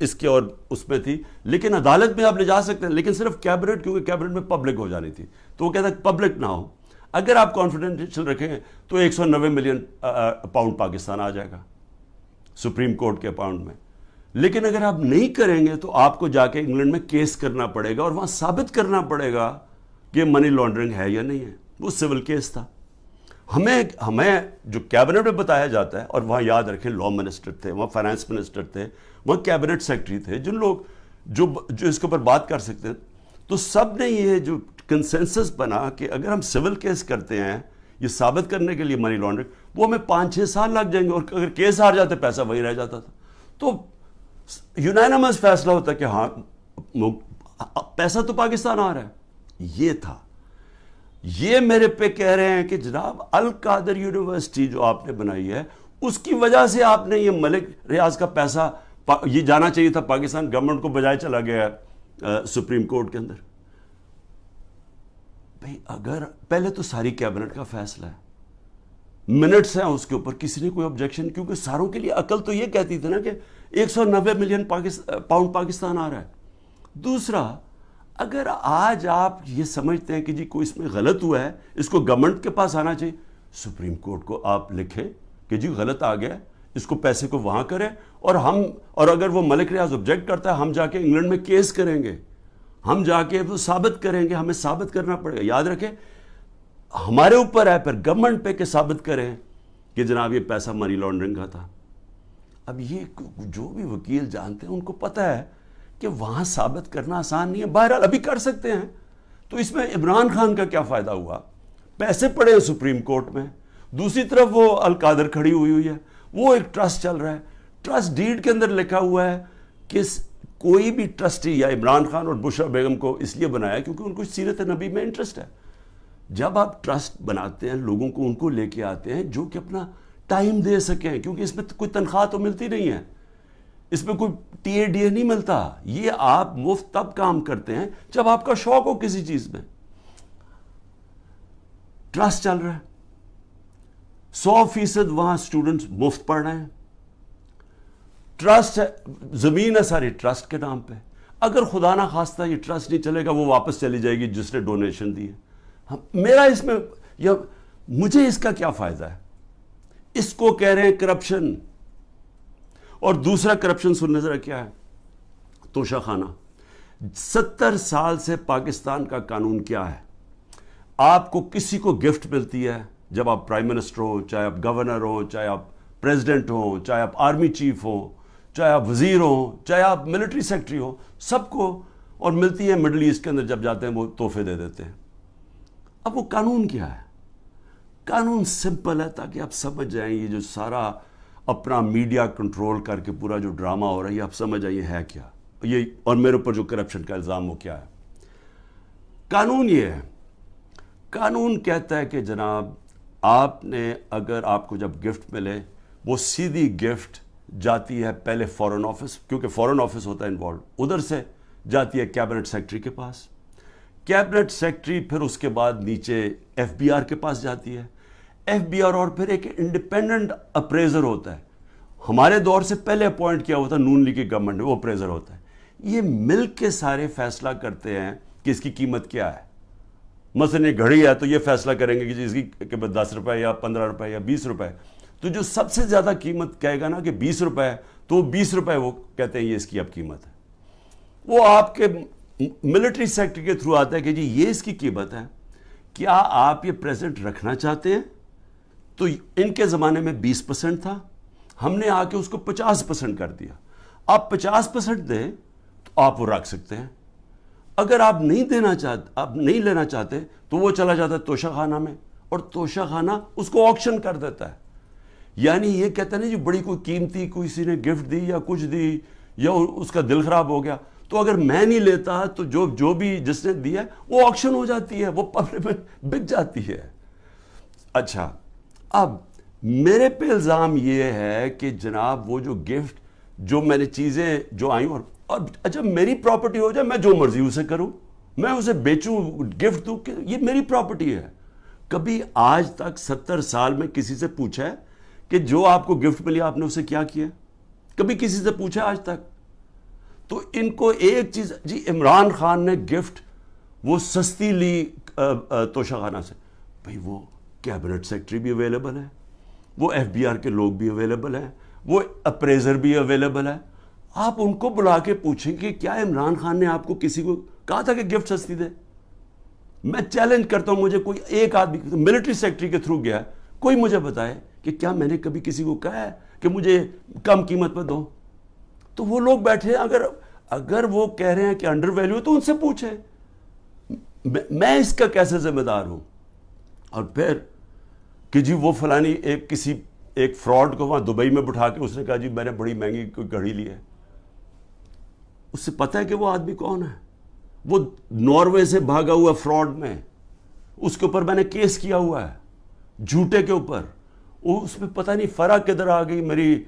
اس کے اور اس میں تھی، لیکن عدالت میں آپ لے جا سکتے ہیں، لیکن صرف کیبنٹ، کیونکہ کیبنٹ میں پبلک ہو جانی تھی، تو وہ کہتا ہے پبلک نہ ہو. اگر آپ کانفیڈینشیل رکھیں گے تو 190 ملین پاؤنڈ پاکستان آ جائے گا سپریم کورٹ کے اکاؤنٹ میں. لیکن اگر آپ نہیں کریں گے تو آپ کو جا کے انگلینڈ میں کیس کرنا پڑے گا اور وہاں ثابت کرنا پڑے گا کہ منی لانڈرنگ ہے یا نہیں ہے. وہ سول کیس تھا. ہمیں جو کیبنٹ میں بتایا جاتا ہے، اور وہاں یاد رکھیں لا منسٹر تھے، وہاں فائنانس منسٹر تھے، وہاں کیبنٹ سیکرٹری تھے، جن لوگ جو اس کے اوپر بات کر سکتے ہیں. تو سب نے یہ جو کنسنسس بنا کہ اگر ہم سول کیس کرتے ہیں یہ ثابت کرنے کے لیے منی لانڈرنگ، وہ ہمیں 5-6 سال لگ جائیں گے، اور اگر کیس ہار جاتے پیسہ وہی رہ جاتا تھا. تو یونانیمس فیصلہ ہوتا ہے کہ ہاں پیسہ تو پاکستان آ رہا ہے. یہ تھا. یہ میرے پہ کہہ رہے ہیں کہ جناب القادر یونیورسٹی جو آپ نے بنائی ہے اس کی وجہ سے آپ نے یہ ملک ریاض کا پیسہ یہ جانا چاہیے تھا پاکستان گورنمنٹ کو، بجائے چلا گیا سپریم کورٹ کے اندر. بھئی اگر پہلے تو ساری کیبنٹ کا فیصلہ ہے، منٹس ہیں اس کے اوپر، کسی نے کوئی آبجیکشن، کیونکہ ساروں کے لیے عقل تو یہ کہتی تھی نا کہ 190 ملین پاؤنڈ پاکستان آ رہا ہے. دوسرا، اگر آج آپ یہ سمجھتے ہیں کہ جی کوئی اس میں غلط ہوا ہے، اس کو گورنمنٹ کے پاس آنا چاہیے، سپریم کورٹ کو آپ لکھیں کہ جی غلط آ گیا، اس کو پیسے کو وہاں کریں، اور اگر وہ ملک ریاض آبجیکٹ کرتا ہے، ہم جا کے انگلینڈ میں کیس کریں گے، ہم جا کے وہ ثابت کریں گے، ہمیں ثابت کرنا پڑے گا. یاد رکھیں ہمارے اوپر ہے، پھر گورنمنٹ پہ کہ ثابت کریں کہ جناب یہ پیسہ منی لانڈرنگ کا تھا. اب یہ جو بھی وکیل جانتے ہیں ان کو پتہ ہے کہ وہاں ثابت کرنا آسان نہیں ہے. بہرحال ابھی کر سکتے ہیں. تو اس میں عمران خان کا کیا فائدہ ہوا؟ پیسے پڑے ہیں سپریم کورٹ میں، دوسری طرف وہ القادر کھڑی ہوئی ہے، وہ ایک ٹرسٹ چل رہا ہے. ٹرسٹ ڈیڈ کے اندر لکھا ہوا ہے کہ کوئی بھی ٹرسٹی، یا عمران خان اور بشرا بیگم کو اس لیے بنایا کیونکہ ان کو سیرت نبی میں انٹرسٹ ہے. جب آپ ٹرسٹ بناتے ہیں لوگوں کو ان کو لے کے آتے ہیں جو کہ اپنا ٹائم دے سکیں، کیونکہ اس میں کوئی تنخواہ تو ملتی نہیں ہے، اس میں کوئی ٹی اے ڈی اے نہیں ملتا. یہ آپ مفت تب کام کرتے ہیں جب آپ کا شوق ہو کسی چیز میں. ٹرسٹ چل رہا ہے، 100% وہاں اسٹوڈنٹس مفت پڑھ رہے ہیں. ٹرسٹ ہے، زمین ہے ساری ٹرسٹ کے نام پہ. اگر خدا نہ خواستہ یہ ٹرسٹ نہیں چلے گا، وہ واپس چلی جائے گی جس نے ڈونیشن دی ہے. میرا اس میں مجھے اس کا کیا فائدہ ہے؟ اس کو کہہ رہے ہیں کرپشن. اور دوسرا کرپشن سننے ذرا کیا ہے، توشہ خانہ. 70 سال سے پاکستان کا قانون کیا ہے؟ آپ کو کسی کو گفٹ ملتی ہے، جب آپ پرائم منسٹر ہو، چاہے آپ گورنر ہو، چاہے آپ پریزیڈنٹ ہو، چاہے آپ آرمی چیف ہو، چاہے آپ وزیر ہو، چاہے آپ ملٹری سیکرٹری ہو، سب کو. اور ملتی ہے مڈل ایسٹ کے اندر، جب جاتے ہیں وہ تحفے دے دیتے ہیں. اب وہ قانون کیا ہے؟ قانون سمپل ہے، تاکہ آپ سمجھ جائیں یہ جو سارا اپنا میڈیا کنٹرول کر کے پورا جو ڈرامہ ہو رہا ہے، یہ آپ سمجھ جائیں یہ ہے کیا، یہ اور میرے اوپر جو کرپشن کا الزام وہ کیا ہے. قانون یہ ہے، قانون کہتا ہے کہ جناب آپ نے، اگر آپ کو جب گفٹ ملے، وہ سیدھی گفٹ جاتی ہے پہلے فورن آفس، کیونکہ فورن آفس ہوتا ہے انوالو، ادھر سے جاتی ہے کیبنٹ سیکرٹری کے پاس. کیبنٹ سیکرٹری پھر اس کے بعد نیچے ایف بی آر کے پاس جاتی ہے. ایف بی آر اور پھر ایک انڈیپینڈنٹ اپریزر ہوتا ہے، ہمارے دور سے پہلے اپوائنٹ کیا ہوتا ہے نون لیگ کی گورنمنٹ نے، وہ اپریزر ہوتا ہے. یہ مل کے سارے فیصلہ کرتے ہیں کہ اس کی قیمت کیا ہے. مثلا یہ گھڑی ہے تو یہ فیصلہ کریں گے کہ اس کی قیمت 10 روپے یا 15 روپے یا 20 روپے. تو جو سب سے زیادہ قیمت کہے گا نا کہ 20 روپے ہے، تو 20 روپے وہ کہتے ہیں یہ اس کی اب قیمت ہے. وہ آپ کے ملٹری سیکٹر کے تھرو آتا ہے کہ جی یہ اس کی قیمت ہے، کیا آپ یہ پریزنٹ رکھنا چاہتے ہیں؟ تو ان کے زمانے میں 20% تھا، ہم نے آ کے اس کو 50% کر دیا. آپ 50% دیں تو آپ وہ رکھ سکتے ہیں. اگر آپ نہیں دینا چاہتے، آپ نہیں لینا چاہتے، تو وہ چلا جاتا ہے توشہ خانہ میں، اور اور توشہ خانہ اس کو آکشن کر دیتا ہے. یعنی یہ کہتا ہے نا جی بڑی کوئی قیمتی کسی نے گفٹ دی یا کچھ دی یا اس کا دل خراب ہو گیا, تو اگر میں نہیں لیتا تو جو بھی جس نے دیا ہے وہ آکشن ہو جاتی ہے, وہ پبلک میں بک جاتی ہے. اچھا, اب میرے پہ الزام یہ ہے کہ جناب وہ جو گفٹ جو میں نے چیزیں جو آئیں اور اچھا میری پراپرٹی ہو جائے, میں جو مرضی اسے کروں, میں اسے بیچوں, گفٹ دوں, کہ یہ میری پراپرٹی ہے. کبھی آج تک 70 سال میں کسی سے پوچھا ہے کہ جو آپ کو گفٹ ملی آپ نے اسے کیا کیا؟ کبھی کسی سے پوچھا آج تک؟ تو ان کو ایک چیز, جی عمران خان نے گفٹ وہ سستی لی توشہ خانہ سے, بھئی وہ کیبنٹ سیکٹری بھی اویلیبل ہے, وہ ایف بی آر کے لوگ بھی اویلیبل ہیں, وہ اپریزر بھی اویلیبل ہے. آپ ان کو بلا کے پوچھیں کہ کیا عمران خان نے آپ کو کسی کو کہا تھا کہ گفٹ سستی دے؟ میں چیلنج کرتا ہوں, مجھے کوئی ایک آدمی ملٹری سیکٹری کے تھرو گیا, کوئی مجھے بتائے کہ کیا میں نے کبھی کسی کو کہا ہے کہ مجھے کم قیمت پہ دو؟ تو وہ لوگ بیٹھے ہیں, اگر وہ کہہ رہے ہیں کہ انڈر ویلیو تو ان سے پوچھیں, میں اس کا کیسے ذمہ دار ہوں؟ اور پھر کہ جی وہ فلانی ایک فراڈ کو وہاں دبئی میں بٹھا کے اس نے کہا جی میں نے بڑی مہنگی کوئی گھڑی لی ہے. اس سے پتہ ہے کہ وہ آدمی کون ہے؟ وہ ناروے سے بھاگا ہوا فراڈ میں, اس کے اوپر میں نے کیس کیا ہوا ہے جھوٹے کے اوپر. اس میں پتہ نہیں فرح کدھر آ گئی میری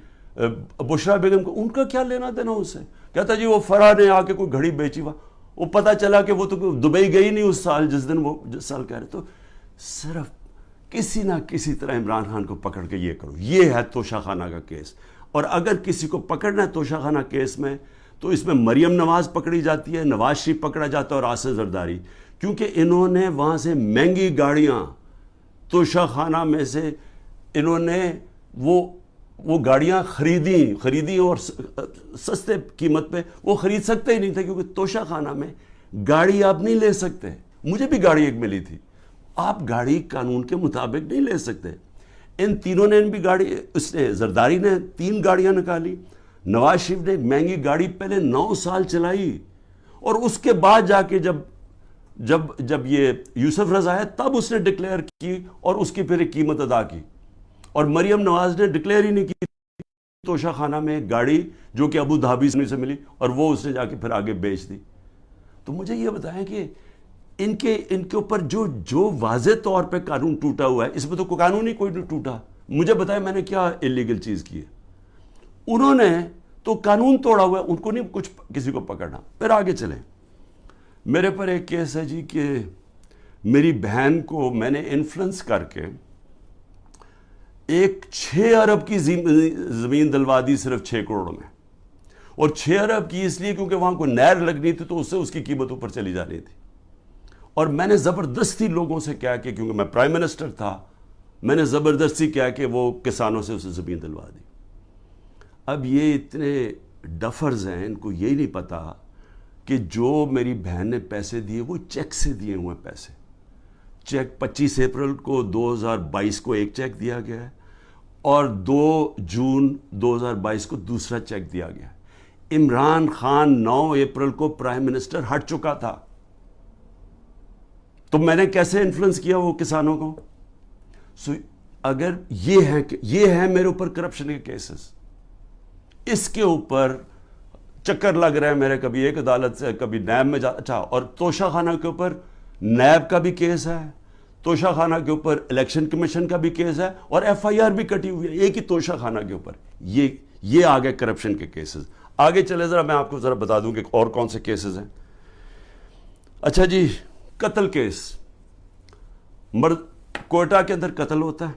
بشرا بیگم کو, ان کا کیا لینا دینا اس سے؟ کہتا جی وہ فرح نے آ کے کوئی گھڑی بیچی, وہ پتہ چلا کہ وہ تو دبئی گئی نہیں اس سال جس دن وہ سال کہہ رہے. تو صرف کسی نہ کسی طرح عمران خان کو پکڑ کے یہ کرو. یہ ہے توشہ خانہ کا کیس. اور اگر کسی کو پکڑنا ہے توشہ خانہ کیس میں تو اس میں مریم نواز پکڑی جاتی ہے, نواز شریف پکڑا جاتا ہے اور آصف زرداری, کیونکہ انہوں نے وہاں سے مہنگی گاڑیاں توشہ خانہ میں سے انہوں نے وہ گاڑیاں خریدی اور سستے قیمت پہ وہ خرید سکتے ہی نہیں تھے, کیونکہ توشہ خانہ میں گاڑی آپ نہیں لے سکتے. مجھے بھی گاڑی ایک ملی تھی, آپ گاڑی قانون کے مطابق نہیں لے سکتے. ان تینوں نے بھی گاڑی, اس نے زرداری نے 3 گاڑیاں نکالی, نواز شریف نے ایک مہنگی گاڑی پہلے 9 سال چلائی, اور اس کے بعد جا کے جب یہ یوسف رضا ہے تب اس نے ڈکلیئر کی اور اس کی پھر ایک قیمت ادا کی. اور مریم نواز نے ڈکلیئر ہی نہیں کی توشہ خانہ میں ایک گاڑی جو کہ ابو دھابی سے ملی, اور وہ اس نے جا کے پھر آگے بیچ دی. تو مجھے یہ بتائیں کہ ان کے اوپر جو واضح طور پہ قانون ٹوٹا ہوا ہے, اس میں تو کوئی قانون ہی کوئی نہیں ٹوٹا. مجھے بتائیں میں نے کیا الیگل چیز کی ہے؟ انہوں نے تو قانون توڑا ہوا ہے, ان کو نہیں کچھ کسی کو پکڑنا. پھر آگے چلیں. میرے پر ایک کیس ہے جی کہ میری بہن کو میں نے انفلوئنس کر کے ایک 6 ارب کی زمین دلوا دی صرف 6 کروڑ میں, اور 6 ارب کی اس لیے کیونکہ وہاں کوئی نہر لگنی تھی تو اس سے اس کی قیمت اوپر چلی جانی تھی. اور میں نے زبردستی لوگوں سے کیا کہ کیونکہ میں پرائم منسٹر تھا, میں نے زبردستی کیا کہ وہ کسانوں سے اسے زمین دلوا دی. اب یہ اتنے ڈفرز ہیں, ان کو یہی نہیں پتا کہ جو میری بہن نے پیسے دیے وہ چیک سے دیے ہوئے پیسے. چیک 25 اپریل کو 2022 کو ایک چیک دیا گیا ہے, اور 2 جون 2022 کو دوسرا چیک دیا گیا. عمران خان 9 اپریل کو پرائم منسٹر ہٹ چکا تھا, تو میں نے کیسے انفلوئنس کیا وہ کسانوں کو؟ اگر یہ ہے میرے اوپر کرپشن کے کیسز, اس کے اوپر چکر لگ رہا ہے میرے, کبھی ایک عدالت سے کبھی نیب میں اچھا. اور توشہ خانہ کے اوپر نیب کا بھی کیس ہے, توشہ خانہ کے اوپر الیکشن کمیشن کا بھی کیس ہے, اور ایف آئی آر بھی کٹی ہوئی ہے ایک ہی توشہ خانہ کے اوپر. یہ آگے کرپشن کے کیسز. آگے چلے ذرا میں آپ کو ذرا بتا دوں کہ اور کون سے کیسز ہیں. اچھا جی, قتل کیس. کوئٹہ کے اندر قتل ہوتا ہے,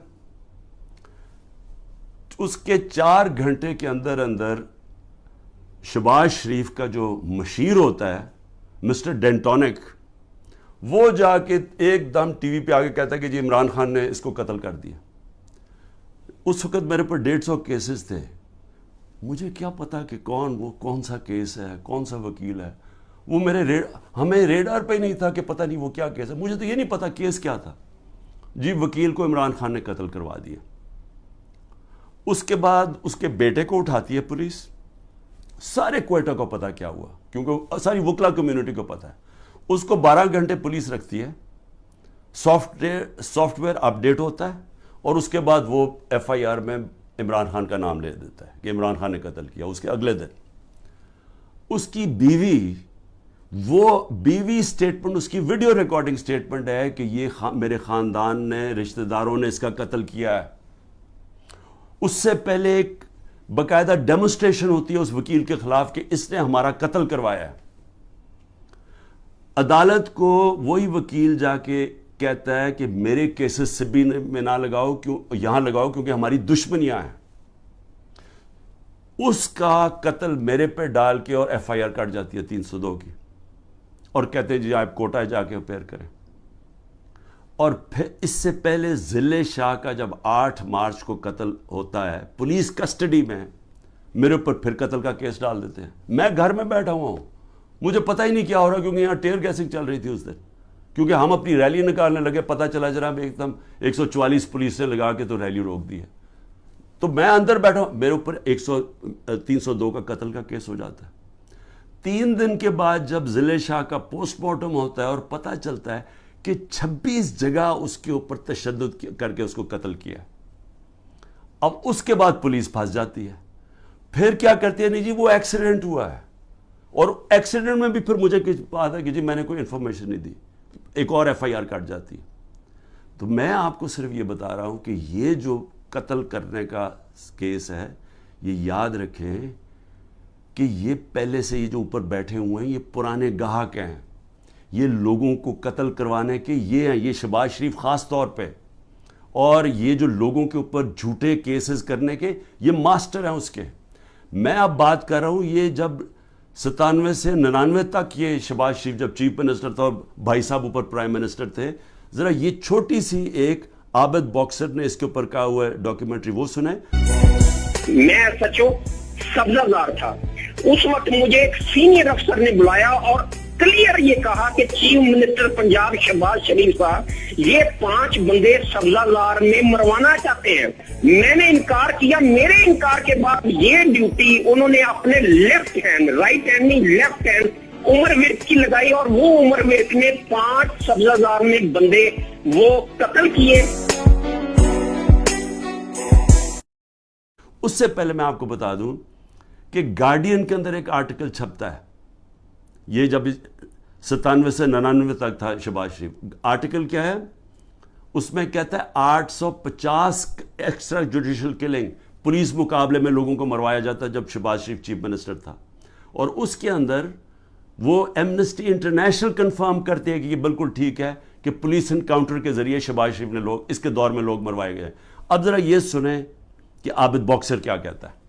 اس کے 4 گھنٹے کے اندر شہباز شریف کا جو مشیر ہوتا ہے مسٹر ڈینٹونک, وہ جا کے ایک دم ٹی وی پہ آگے کہتا ہے کہ جی عمران خان نے اس کو قتل کر دیا. اس وقت میرے پر 150 کیسز تھے. مجھے کیا پتا کہ کون سا کیس ہے, کون سا وکیل ہے. وہ ہمیں ریڈار پہ ہی نہیں تھا کہ پتہ نہیں وہ کیا کیس ہے. مجھے تو یہ نہیں پتا کیس کیا تھا. جی وکیل کو عمران خان نے قتل کروا دیا. اس کے بعد اس کے بیٹے کو اٹھاتی ہے پولیس. سارے کوئٹہ کو پتا کیا ہوا, کیونکہ ساری وکلا کمیونٹی کو پتا ہے. اس کو 12 گھنٹے پولیس رکھتی ہے, سافٹ ویئر اپڈیٹ ہوتا ہے اور اس کے بعد وہ ایف آئی آر میں عمران خان کا نام لے دیتا ہے کہ عمران خان نے قتل کیا. اس کے اگلے دن اس کی بیوی سٹیٹمنٹ, اس کی ویڈیو ریکارڈنگ سٹیٹمنٹ ہے کہ یہ میرے خاندان نے, رشتہ داروں نے اس کا قتل کیا ہے. اس سے پہلے ایک باقاعدہ ڈیمونسٹریشن ہوتی ہے اس وکیل کے خلاف کہ اس نے ہمارا قتل کروایا ہے. عدالت کو وہی وکیل جا کے کہتا ہے کہ میرے کیسز سے بھی میں نہ لگاؤ, یہاں لگاؤ کیونکہ ہماری دشمنیاں ہیں. اس کا قتل میرے پہ ڈال کے اور ایف آئی آر کٹ جاتی ہے 302 کی, اور کہتے ہیں جی آپ کوٹا جا کے اپیئر کریں. اور پھر اس سے پہلے ضلع شاہ کا جب 8 مارچ کو قتل ہوتا ہے, پولیس کسٹڈی میں, میرے اوپر پھر قتل کا کیس ڈال دیتے ہیں. میں گھر میں بیٹھا ہوا ہوں, مجھے پتہ ہی نہیں کیا ہو رہا, کیونکہ یہاں ٹیئر گیسنگ چل رہی تھی اس دن, کیونکہ ہم اپنی ریلی نکالنے لگے, پتہ چلا جناب ایک دم 144 پولیس نے لگا کے تو ریلی روک دی ہے. تو میں اندر بیٹھا ہوں, میرے اوپر 302 کا قتل کا کیس ہو جاتا ہے. 3 دن کے بعد جب ضلع شاہ کا پوسٹ مارٹم ہوتا ہے اور پتہ چلتا ہے کہ 26 جگہ اس کے اوپر تشدد کر کے اس کو قتل کیا. اب اس کے بعد پولیس پھنس جاتی ہے. پھر کیا کرتی ہے, نہیں جی وہ ایکسیڈنٹ ہوا ہے, اور ایکسیڈنٹ میں بھی پھر مجھے بات ہے کہ جی میں نے کوئی انفارمیشن نہیں دی, ایک اور ایف آئی آر کٹ جاتی ہے. تو میں آپ کو صرف یہ بتا رہا ہوں کہ یہ جو قتل کرنے کا کیس ہے, یہ یاد رکھیں کہ یہ پہلے سے یہ جو اوپر بیٹھے ہوئے ہیں یہ پرانے گاہک ہیں, یہ لوگوں کو قتل کروانے کے یہ ہیں, یہ شہباز شریف خاص طور پہ, اور یہ جو لوگوں کے اوپر جھوٹے کیسز کرنے کے یہ ماسٹر ہیں اس کے. میں اب بات کر رہا ہوں یہ جب 97 سے 99 تک یہ شہباز شریف جب چیف منسٹر تھا اور بھائی صاحب اوپر پرائم منسٹر تھے, ذرا یہ چھوٹی سی ایک عابد باکسر نے اس کے اوپر کہا ہوا ہے ڈاکیومنٹری, وہ سنیں. میں سچو سبزہ زار تھا اس وقت, مجھے ایک سینئر افسر نے بلایا اور کلیئر یہ کہا کہ چیف منسٹر پنجاب شہباز شریف صاحب یہ 5 بندے سبزہ زار میں مروانا چاہتے ہیں. میں نے انکار کیا. میرے انکار کے بعد یہ ڈیوٹی انہوں نے اپنے لیفٹ ہینڈ, رائٹ ہینڈ نہیں لیفٹ ہینڈ عمر ورک کی لگائی, اور وہ عمر ورک نے 5 سبزہ زار میں بندے وہ قتل کیے. اس سے پہلے میں آپ کو بتا دوں کہ گارڈین کے اندر ایک آرٹیکل چھپتا ہے, یہ جب 97 سے 99 تک تھا شہباز شریف. آرٹیکل کیا ہے, اس میں کہتا ہے 850 ایکسٹرا جوڈیشل کلنگ پولیس مقابلے میں لوگوں کو مروایا جاتا ہے جب شہباز شریف چیف منسٹر تھا. اور اس کے اندر وہ ایمنسٹی انٹرنیشنل کنفرم کرتی ہے کہ یہ بالکل ٹھیک ہے کہ پولیس انکاؤنٹر کے ذریعے شہباز شریف نے اس کے دور میں لوگ مروائے گئے. اب ذرا یہ سنیں کہ عابد باکسر کیا کہتا ہے.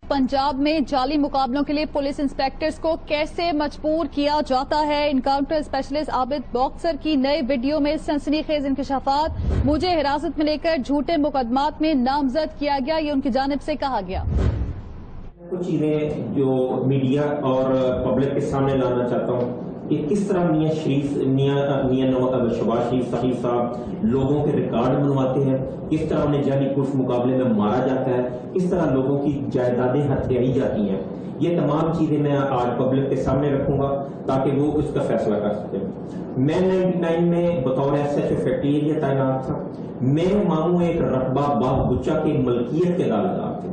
پنجاب میں جعلی مقابلوں کے لیے پولیس انسپیکٹرز کو کیسے مجبور کیا جاتا ہے. انکاؤنٹر اسپیشلسٹ عابد باکسر کی نئے ویڈیو میں سنسنی خیز انکشافات. مجھے حراست میں لے کر جھوٹے مقدمات میں نامزد کیا گیا, یہ ان کی جانب سے کہا گیا. کچھ چیزیں جو میڈیا اور پبلک کے سامنے لانا چاہتا ہوں کہ کس طرح شہباز شریف صاحب لوگوں کے ریکارڈ بنواتے ہیں, کس طرح انہیں جعلی پولیس مقابلے میں مارا جاتا ہے, کس طرح لوگوں کی جائیدادیں ہتھیائی جاتی ہیں. یہ تمام چیزیں میں آج پبلک کے سامنے رکھوں گا تاکہ وہ اس کا فیصلہ کر سکیں. میں 99 میں بطور S H O factory area تعینات تھا. میرے ماموں ایک رقبہ باغ گچا کی ملکیت کے دعویدار تھے.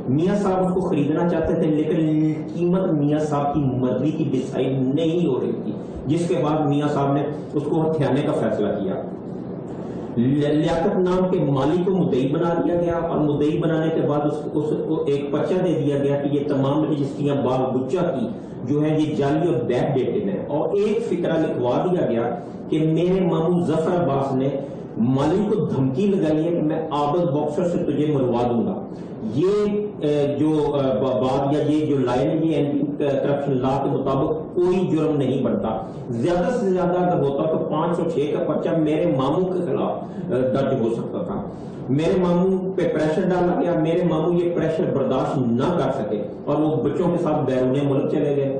میاں صاحب اس کو خریدنا چاہتے تھے لیکن قیمت میاں صاحب کی مرضی کی ڈیسائیڈ نہیں ہو رہی تھی, جس کے بعد میاں صاحب نے اس کو ہتھیانے کا فیصلہ کیا. لیاقت نام کے مالی کو مدعی بنا دیا گیا, اور مدعی بنانے کے بعد اس کو ایک پرچہ دے دیا گیا کہ یہ تمام رجسٹریاں باغ گچا کی جو ہیں یہ جعلی اور بیک ڈیٹڈ ہیں. اور ایک فقرہ لکھوا دیا گیا کہ میرے ماموں ظفر عباس نے مالی کو دھمکی لگائی ہے کہ میں عابد باکسر سے تجھے مروا دوں گا. یہ جو بات یا یہ جو لائن ہے یہ اینٹی کرپشن لا کے مطابق کوئی جرم نہیں بنتا. زیادہ سے زیادہ اگر ہوتا تو 506 کا پرچہ میرے ماموں کے خلاف درج ہو سکتا تھا. میرے ماموں پہ پریشر ڈالا گیا, میرے ماموں یہ پریشر برداشت نہ کر سکے اور وہ بچوں کے ساتھ بیرون ملک چلے گئے.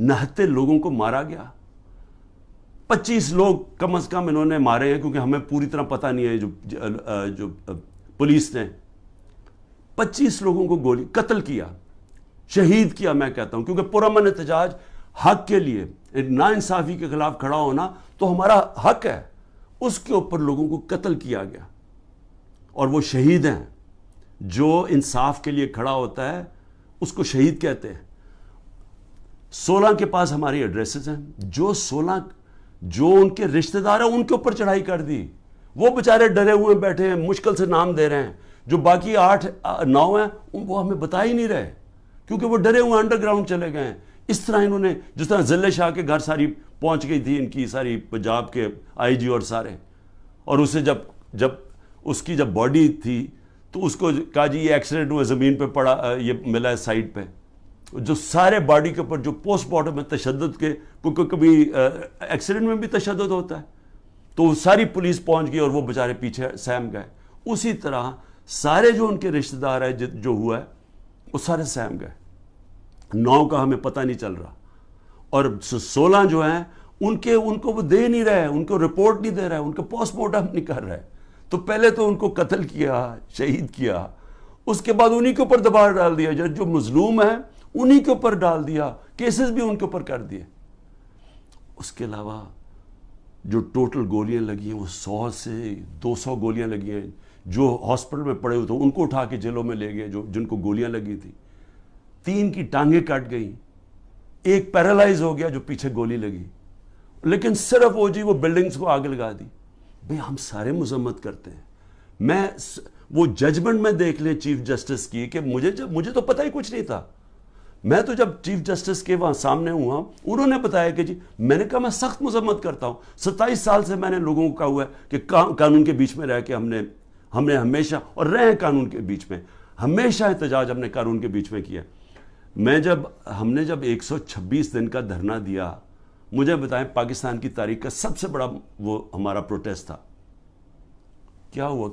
69 لوگوں کو مارا گیا. 25 لوگ کم از کم انہوں نے مارے ہیں, کیونکہ ہمیں پوری طرح پتہ نہیں ہے. جو پولیس نے 25 لوگوں کو گولی قتل کیا, شہید کیا میں کہتا ہوں, کیونکہ پرامن احتجاج حق کے لیے, ناانصافی کے خلاف کھڑا ہونا تو ہمارا حق ہے. اس کے اوپر لوگوں کو قتل کیا گیا, اور وہ شہید ہیں. جو انصاف کے لیے کھڑا ہوتا ہے اس کو شہید کہتے ہیں. 16 کے پاس ہماری ایڈریسز ہیں. جو ان کے رشتہ دار ہیں ان کے اوپر چڑھائی کر دی. وہ بیچارے ڈرے ہوئے بیٹھے ہیں, مشکل سے نام دے رہے ہیں. جو باقی 8-9 ہیں وہ ہمیں بتا ہی نہیں رہے, کیونکہ وہ ڈرے ہوئے انڈر گراؤنڈ چلے گئے ہیں. اس طرح انہوں نے, جس طرح ضلع شاہ کے گھر ساری پہنچ گئی تھی ان کی ساری پنجاب کے آئی جی اور سارے, اور اسے جب اس کی جب باڈی تھی تو اس کو کہا جی یہ ایکسیڈنٹ ہوا, زمین پہ پڑا, یہ ملا ہے سائڈ پہ. جو سارے باڈی کے اوپر جو پوسٹ مارٹم میں تشدد کے, کبھی ایکسیڈنٹ میں بھی تشدد ہوتا ہے, تو ساری پولیس پہنچ گئی اور وہ بیچارے پیچھے سہم گئے. اسی طرح سارے جو ان کے رشتہ دار ہیں جو ہوا ہے وہ سارے سہم گئے. 9 کا ہمیں پتہ نہیں چل رہا, اور 16 جو ہیں ان کو وہ دے نہیں رہے, ان کو رپورٹ نہیں دے رہے, ان کو پوسٹ مارٹم نہیں کر رہے. تو پہلے تو ان کو قتل کیا, شہید کیا, اس کے بعد انہی کے اوپر دباؤ ڈال دیا, جو مظلوم ہے انہی کے اوپر ڈال دیا, کیسز بھی ان کے اوپر کر دیے. اس کے علاوہ جو ٹوٹل گولیاں لگی ہیں وہ 100 سے 200 گولیاں لگی ہیں. جو ہاسپٹل میں پڑے ہوئے تھے ان کو اٹھا کے جیلوں میں لے گئے, جن کو گولیاں لگی تھی. 3 کی ٹانگیں کٹ گئیں, 1 پیرالائز ہو گیا جو پیچھے گولی لگی. لیکن صرف وہ بلڈنگز کو آگ لگا دی. بھئی ہم سارے مذمت کرتے ہیں. وہ ججمنٹ میں دیکھ لیں چیف جسٹس کی, کہ مجھے تو پتہ ہی کچھ نہیں تھا. میں تو جب چیف جسٹس کے وہاں سامنے ہوا, انہوں نے بتایا کہ جی, میں نے کہا میں سخت مذمت کرتا ہوں. 27 سال سے میں نے لوگوں کو کہا ہوا ہے کہ قانون کے بیچ میں رہ کے ہم نے ہمیشہ, اور رہے ہیں قانون کے بیچ میں, ہمیشہ احتجاج ہم نے قانون کے بیچ میں کیا. ہم نے جب 126 دن کا دھرنا دیا, مجھے بتائیں پاکستان کی تاریخ کا سب سے بڑا وہ ہمارا پروٹیسٹ تھا. کیا ہوا,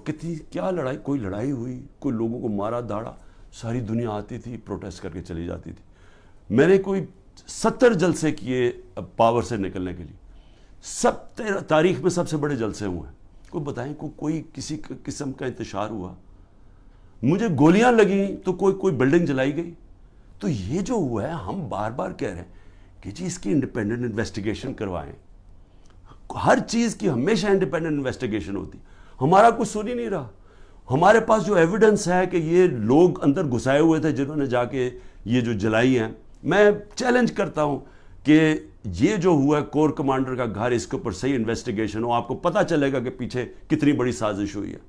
کیا لڑائی, کوئی لڑائی ہوئی, کوئی لوگوں کو مارا داڑا, ساری دنیا آتی تھی پروٹیسٹ کر کے چلی جاتی تھی. میں نے کوئی 70 جلسے کیے پاور سے نکلنے کے لیے. تاریخ میں سب سے بڑے جلسے ہوئے ہیں. کوئی بتائیں کوئی کسی قسم کا انتشار ہوا, مجھے گولیاں لگیں تو کوئی بلڈنگ جلائی گئی. تو یہ جو ہوا ہے, ہم بار بار کہہ رہے ہیں کہ جی اس کی انڈیپینڈنٹ انویسٹیگیشن کروائیں. ہر چیز کی ہمیشہ انڈیپینڈنٹ انویسٹیگیشن ہوتی. ہمارا کچھ سن ہی نہیں رہا. ہمارے پاس جو ایویڈنس ہے کہ یہ لوگ اندر گھسائے ہوئے تھے جنہوں نے جا کے یہ جو جلائی ہیں, میں چیلنج کرتا ہوں کہ یہ جو ہوا ہے کور کمانڈر کا گھر, اس کے اوپر صحیح انویسٹیگیشن ہو, آپ کو پتہ چلے گا کہ پیچھے کتنی بڑی سازش ہوئی ہے.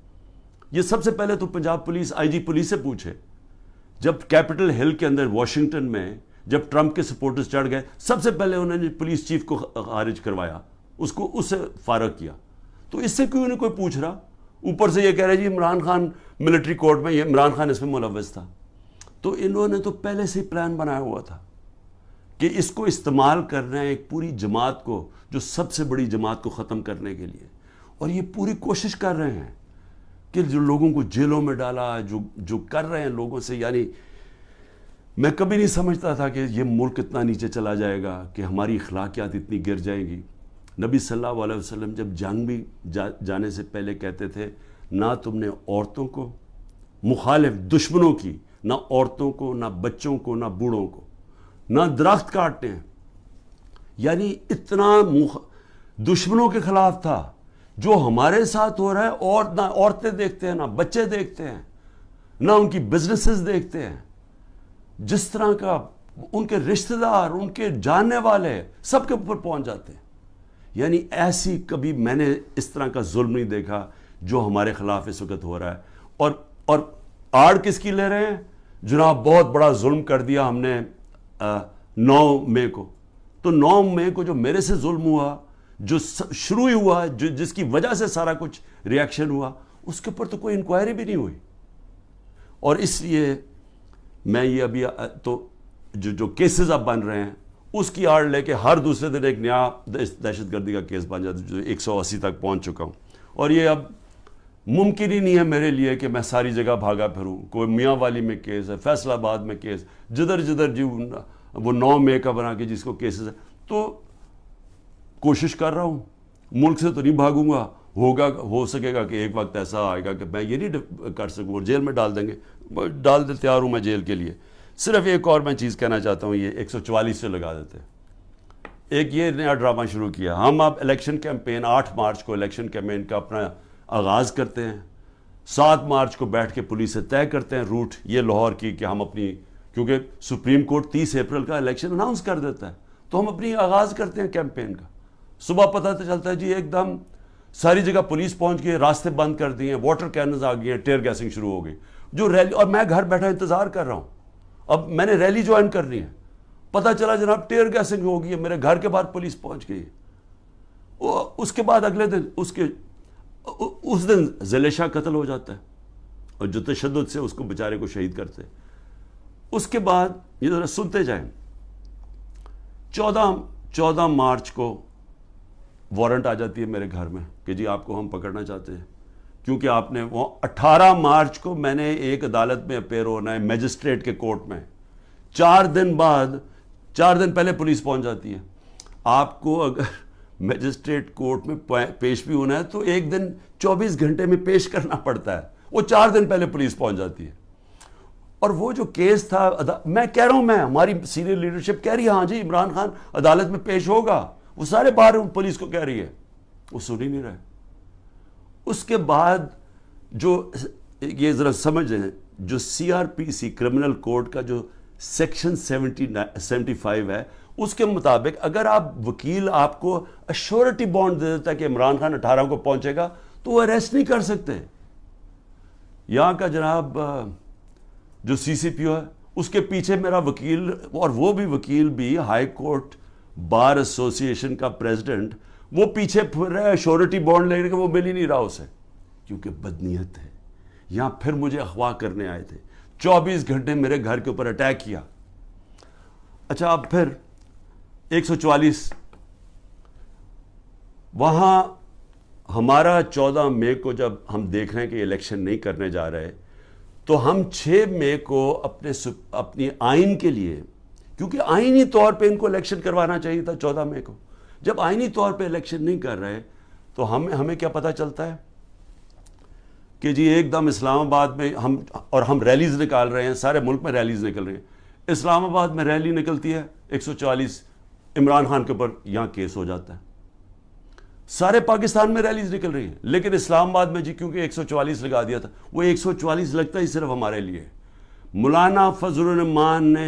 یہ سب سے پہلے تو پنجاب پولیس, آئی جی پولیس سے پوچھے. جب کیپٹل ہل کے اندر واشنگٹن میں جب ٹرمپ کے سپورٹرز چڑھ گئے, سب سے پہلے انہوں نے پولیس چیف کو خارج کروایا, اس سے فارغ کیا. تو اس سے کیوں نہیں کوئی پوچھ رہا؟ اوپر سے یہ کہہ رہے جی عمران خان ملٹری کورٹ میں, یہ عمران خان اس میں ملوث تھا. تو انہوں نے تو پہلے سے ہی پلان بنایا ہوا تھا کہ اس کو استعمال کر رہے ہیں ایک پوری جماعت کو, جو سب سے بڑی جماعت کو ختم کرنے کے لیے. اور یہ پوری کوشش کر رہے ہیں کہ جو لوگوں کو جیلوں میں ڈالا, جو کر رہے ہیں لوگوں سے. یعنی میں کبھی نہیں سمجھتا تھا کہ یہ ملک اتنا نیچے چلا جائے گا, کہ ہماری اخلاقیات اتنی گر جائیں گی. نبی صلی اللہ علیہ وسلم جب جنگ بھی جانے سے پہلے کہتے تھے, نہ تم نے عورتوں کو, مخالف دشمنوں کی, نہ عورتوں کو, نہ بچوں کو, نہ بوڑھوں کو, نہ درخت کاٹنے ہیں. یعنی اتنا دشمنوں کے خلاف تھا. جو ہمارے ساتھ ہو رہا ہے, اور نہ عورتیں دیکھتے ہیں, نہ بچے دیکھتے ہیں, نہ ان کی بزنسز دیکھتے ہیں. جس طرح کا ان کے رشتہ دار, ان کے جاننے والے سب کے اوپر پہنچ جاتے ہیں. یعنی ایسی کبھی میں نے اس طرح کا ظلم نہیں دیکھا جو ہمارے خلاف اس وقت ہو رہا ہے. اور آڑ کس کی لے رہے ہیں؟ جناب بہت بڑا ظلم کر دیا ہم نے 9 مئی کو. تو 9 مئی کو جو میرے سے ظلم ہوا, جو شروع ہی ہوا, جس کی وجہ سے سارا کچھ ریاکشن ہوا, اس کے اوپر تو کوئی انکوائری بھی نہیں ہوئی. اور اس لیے میں یہ ابھی تو جو کیسز اب بن رہے ہیں, اس کی آڑ لے کے ہر دوسرے دن ایک نیا دہشت گردی کا کیس بن جاتا ہے, جو 180 تک پہنچ چکا ہوں. اور یہ اب ممکن ہی نہیں ہے میرے لیے کہ میں ساری جگہ بھاگا پھروں. کوئی میاں والی میں کیس ہے, فیصل آباد میں کیس, جدھر جی وہ 9 مئی کا بنا کے جس کو کیسز ہے. تو کوشش کر رہا ہوں, ملک سے تو نہیں بھاگوں گا, ہو سکے گا کہ ایک وقت ایسا آئے گا کہ میں یہ نہیں کر سکوں اور جیل میں ڈال دیں گے, ڈال دے, تیار ہوں میں جیل کے لیے. صرف ایک اور میں چیز کہنا چاہتا ہوں, یہ 144 سے لگا دیتے ہیں. ایک یہ نیا ڈرامہ شروع کیا, ہم اب الیکشن کیمپین 8 مارچ کو الیکشن کیمپین کا اپنا آغاز کرتے ہیں, 7 مارچ کو بیٹھ کے پولیس سے طے کرتے ہیں روٹ یہ لاہور کی کہ ہم اپنی, کیونکہ سپریم کورٹ 30 اپریل کا الیکشن اناؤنس کر دیتا ہے, تو ہم اپنی آغاز کرتے ہیں کیمپین کا. صبح پتہ تو چلتا ہے جی ایک دم ساری جگہ پولیس پہنچ گئی, راستے بند کر دیے, واٹر کیننز آ گئی ہیں, ٹیئر گیسنگ شروع ہو گئی, جو ریلی, اور میں گھر بیٹھا انتظار کر رہا ہوں. اب میں نے ریلی جوائن کرنی ہے, پتہ چلا جناب ٹیئر گیسنگ ہو گئی ہے, میرے گھر کے باہر پولیس پہنچ گئی ہے. اس کے بعد اگلے دن اس دن ذیل شاہ قتل ہو جاتا ہے, اور جو تشدد سے اس کو بیچارے کو شہید کرتے. اس کے بعد یہ ذرا سنتے جائیں, 14 مارچ کو وارنٹ آ جاتی ہے میرے گھر میں کہ جی آپ کو ہم پکڑنا چاہتے ہیں, کیونکہ آپ نے وہ 18 مارچ کو میں نے ایک عدالت میں اپیئر ہونا ہے, میجسٹریٹ کے کورٹ میں. 4 دن پہلے پولیس پہنچ جاتی ہے. آپ کو اگر میجسٹریٹ کورٹ میں پیش بھی ہونا ہے تو ایک دن 24 گھنٹے میں پیش کرنا پڑتا ہے, وہ 4 دن پہلے پولیس پہنچ جاتی ہے. اور وہ جو کیس تھا, میں کہہ رہا ہوں, ہماری سینئر لیڈرشپ کہہ رہی ہے ہاں جی عمران خان عدالت میں پیش ہوگا, وہ سارے باہر پولیس کو کہہ رہی ہے, وہ سن ہی نہیں رہے. اس کے بعد جو یہ ذرا سمجھ رہے ہیں, جو CRPC کرمنل کوڈ کا جو سیکشن 75 ہے, اس کے مطابق اگر آپ وکیل آپ کو ایشورٹی بانڈ دے دیتا ہے کہ عمران خان 18 کو پہنچے گا, تو وہ اریسٹ نہیں کر سکتے. یہاں کا جناب جو CCPO ہے, اس کے پیچھے میرا وکیل, اور وہ بھی وکیل بھی ہائی کورٹ بار ایسوسی ایشن کا پریزیڈنٹ, وہ پیچھے پھر رہا ہے ایشورٹی بانڈ لینے کے, وہ مل ہی نہیں رہا اسے, کیونکہ بدنیت ہے. یہاں پھر مجھے اغوا کرنے آئے تھے, 24 گھنٹے میرے گھر کے اوپر اٹیک کیا. اچھا اب پھر 144 وہاں ہمارا 14 مئی کو جب ہم دیکھ رہے ہیں کہ الیکشن نہیں کرنے جا رہے, تو ہم 6 مئی کو اپنی آئین کے لیے, کیونکہ آئینی طور پہ ان کو الیکشن کروانا چاہیے تھا 14 مئی کو, جب آئینی طور پہ الیکشن نہیں کر رہے تو ہمیں کیا پتہ چلتا ہے کہ جی ایک دم اسلام آباد میں ہم ریلیز نکال رہے ہیں, سارے ملک میں ریلیز نکل رہے ہیں. اسلام آباد میں ریلی نکلتی ہے 144, عمران خان کے اوپر یہاں کیس ہو جاتا ہے. سارے پاکستان میں ریلیز نکل رہی ہیں, لیکن اسلام آباد میں جی کیونکہ 144 لگا دیا تھا, وہ 144 لگتا ہی صرف ہمارے لیے. مولانا فضل الرحمان نے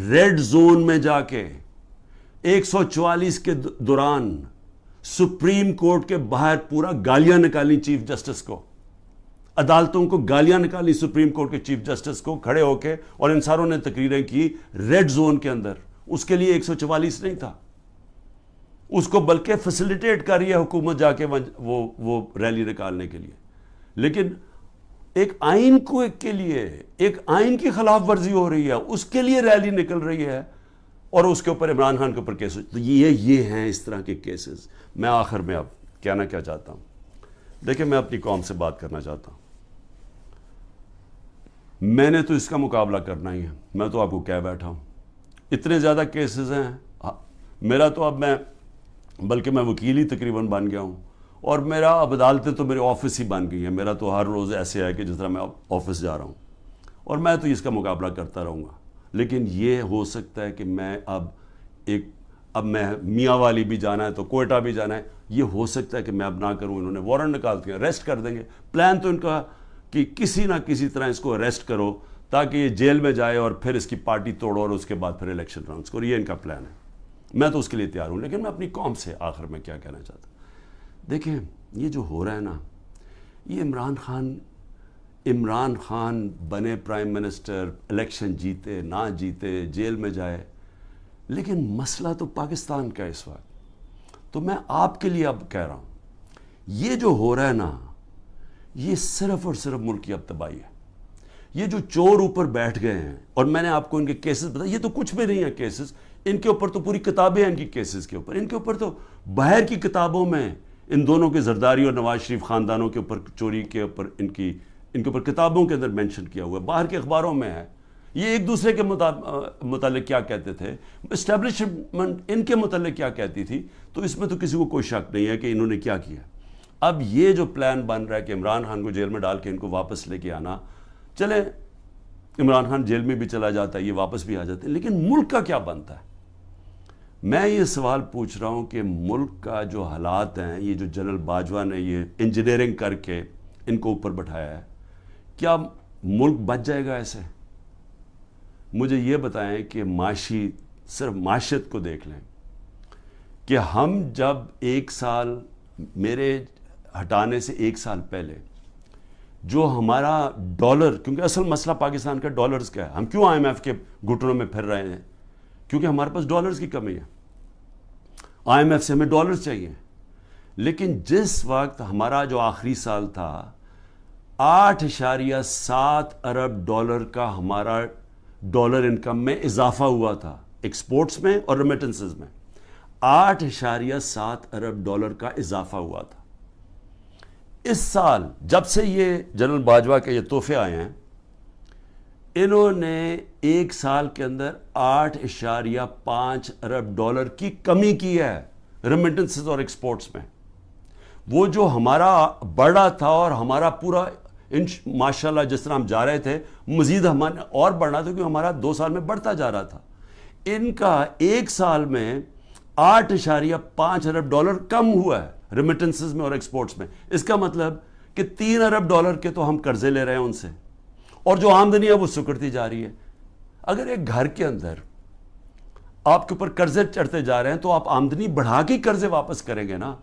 ریڈ زون میں جا کے 144 کے دوران سپریم کورٹ کے باہر پورا گالیاں نکالی چیف جسٹس کو, عدالتوں کو گالیاں نکالی سپریم کورٹ کے چیف جسٹس کو کھڑے ہو کے, اور ان ساروں نے تقریریں کی ریڈ زون کے اندر. اس کے لیے 144 نہیں تھا, اس کو بلکہ فیسیلیٹیٹ کر رہی ہے حکومت جا کے وہ ریلی نکالنے کے لیے. لیکن ایک آئین کو کے لیے, ایک آئین کی خلاف ورزی ہو رہی ہے, اس کے لیے ریلی نکل رہی ہے, اور اس کے اوپر عمران خان کے اوپر کیس. تو یہ ہیں اس طرح کے کیسز. میں آخر میں اب کہنا کیا چاہتا ہوں, دیکھیں میں اپنی قوم سے بات کرنا چاہتا ہوں. میں نے تو اس کا مقابلہ کرنا ہی ہے, میں تو آپ کو کہہ بیٹھا ہوں. اتنے زیادہ کیسز ہیں میرا, تو اب بلکہ میں وکیل ہی تقریباً بن گیا ہوں, اور میرا اب عدالتیں تو میرے آفس ہی بن گئی ہیں. میرا تو ہر روز ایسے ہے کہ جس طرح میں آفس جا رہا ہوں, اور میں تو اس کا مقابلہ کرتا رہوں گا. لیکن یہ ہو سکتا ہے کہ میں اب میں میاں والی بھی جانا ہے تو کوئٹہ بھی جانا ہے, یہ ہو سکتا ہے کہ میں اب نہ کروں. انہوں نے وارنٹ نکال دیا, اریسٹ کر دیں گے. پلان تو ان کا کہ کسی نہ کسی طرح اس کو اریسٹ کرو تاکہ یہ جیل میں جائے اور پھر اس کی پارٹی توڑو اور اس کے بعد پھر الیکشن اناؤنس کرو. یہ ان کا پلان ہے, میں تو اس کے لیے تیار ہوں. لیکن میں اپنی قوم سے آخر میں کیا کہنا چاہتا ہوں, دیکھیں یہ جو ہو رہا ہے نا, یہ عمران خان بنے پرائم منسٹر, الیکشن جیتے نہ جیتے, جیل میں جائے, لیکن مسئلہ تو پاکستان کا اس وقت. تو میں آپ کے لیے اب کہہ رہا ہوں, یہ جو ہو رہا ہے نا, یہ صرف اور صرف ملک کی اب تباہی ہے. یہ جو چور اوپر بیٹھ گئے ہیں, اور میں نے آپ کو ان کے کیسز بتایا, یہ تو کچھ بھی نہیں ہے کیسز, ان کے اوپر تو پوری کتابیں ہیں ان کی کیسز کے اوپر. ان کے اوپر تو باہر کی کتابوں میں ان دونوں کے زرداری اور نواز شریف خاندانوں کے اوپر چوری کے اوپر ان کے اوپر کتابوں کے اندر مینشن کیا ہوا ہے, باہر کے اخباروں میں ہے یہ ایک دوسرے کے متعلق کیا کہتے تھے, اسٹیبلشمنٹ ان کے متعلق کیا کہتی تھی, تو اس میں تو کسی کو کوئی شک نہیں ہے کہ انہوں نے کیا کیا. اب یہ جو پلان بن رہا ہے کہ عمران خان کو جیل میں ڈال کے ان کو واپس لے کے آنا, چلیں عمران خان جیل میں بھی چلا جاتا ہے, یہ واپس بھی آ جاتے ہیں, لیکن ملک کا کیا بنتا ہے؟ میں یہ سوال پوچھ رہا ہوں کہ ملک کا جو حالات ہیں, یہ جو جنرل باجوہ نے یہ انجینئرنگ کر کے ان کو اوپر بٹھایا ہے, کیا ملک بچ جائے گا ایسے؟ مجھے یہ بتائیں کہ صرف معاشیت کو دیکھ لیں کہ ہم جب ایک سال, میرے ہٹانے سے ایک سال پہلے جو ہمارا ڈالر, کیونکہ اصل مسئلہ پاکستان کا ڈالرز کا ہے, ہم کیوں IMF کے گھٹنوں میں پھر رہے ہیں؟ کیونکہ ہمارے پاس ڈالرز کی کمی ہے, IMF سے ہمیں ڈالرز چاہیے. لیکن جس وقت ہمارا جو آخری سال تھا 8.7 ارب ڈالر کا ہمارا ڈالر انکم میں اضافہ ہوا تھا, ایکسپورٹس میں اور ریمیٹنسز میں 8.7 ارب ڈالر کا اضافہ ہوا تھا. اس سال جب سے یہ جنرل باجوہ کے یہ تحفے آئے ہیں, انہوں نے ایک سال کے اندر 8.5 ارب ڈالر کی کمی کی ہے ریمیٹنسز اور ایکسپورٹس میں. وہ جو ہمارا بڑھا تھا اور ہمارا پورا ماشاءاللہ جس طرح ہم جا رہے تھے, مزید ہمارا اور بڑھنا تھا کیونکہ ہمارا 2 سال میں بڑھتا جا رہا تھا. ان کا ایک سال میں 8.5 ارب ڈالر کم ہوا ہے ریمیٹنسز میں اور ایکسپورٹس میں. اس کا مطلب کہ 3 ارب ڈالر کے تو ہم قرضے لے رہے ہیں ان سے, اور جو آمدنی ہے وہ سکڑتی جا رہی ہے. اگر ایک گھر کے اندر آپ کے اوپر قرضے چڑھتے جا رہے ہیں تو آپ آمدنی بڑھا کے قرضے واپس کریں گے نا.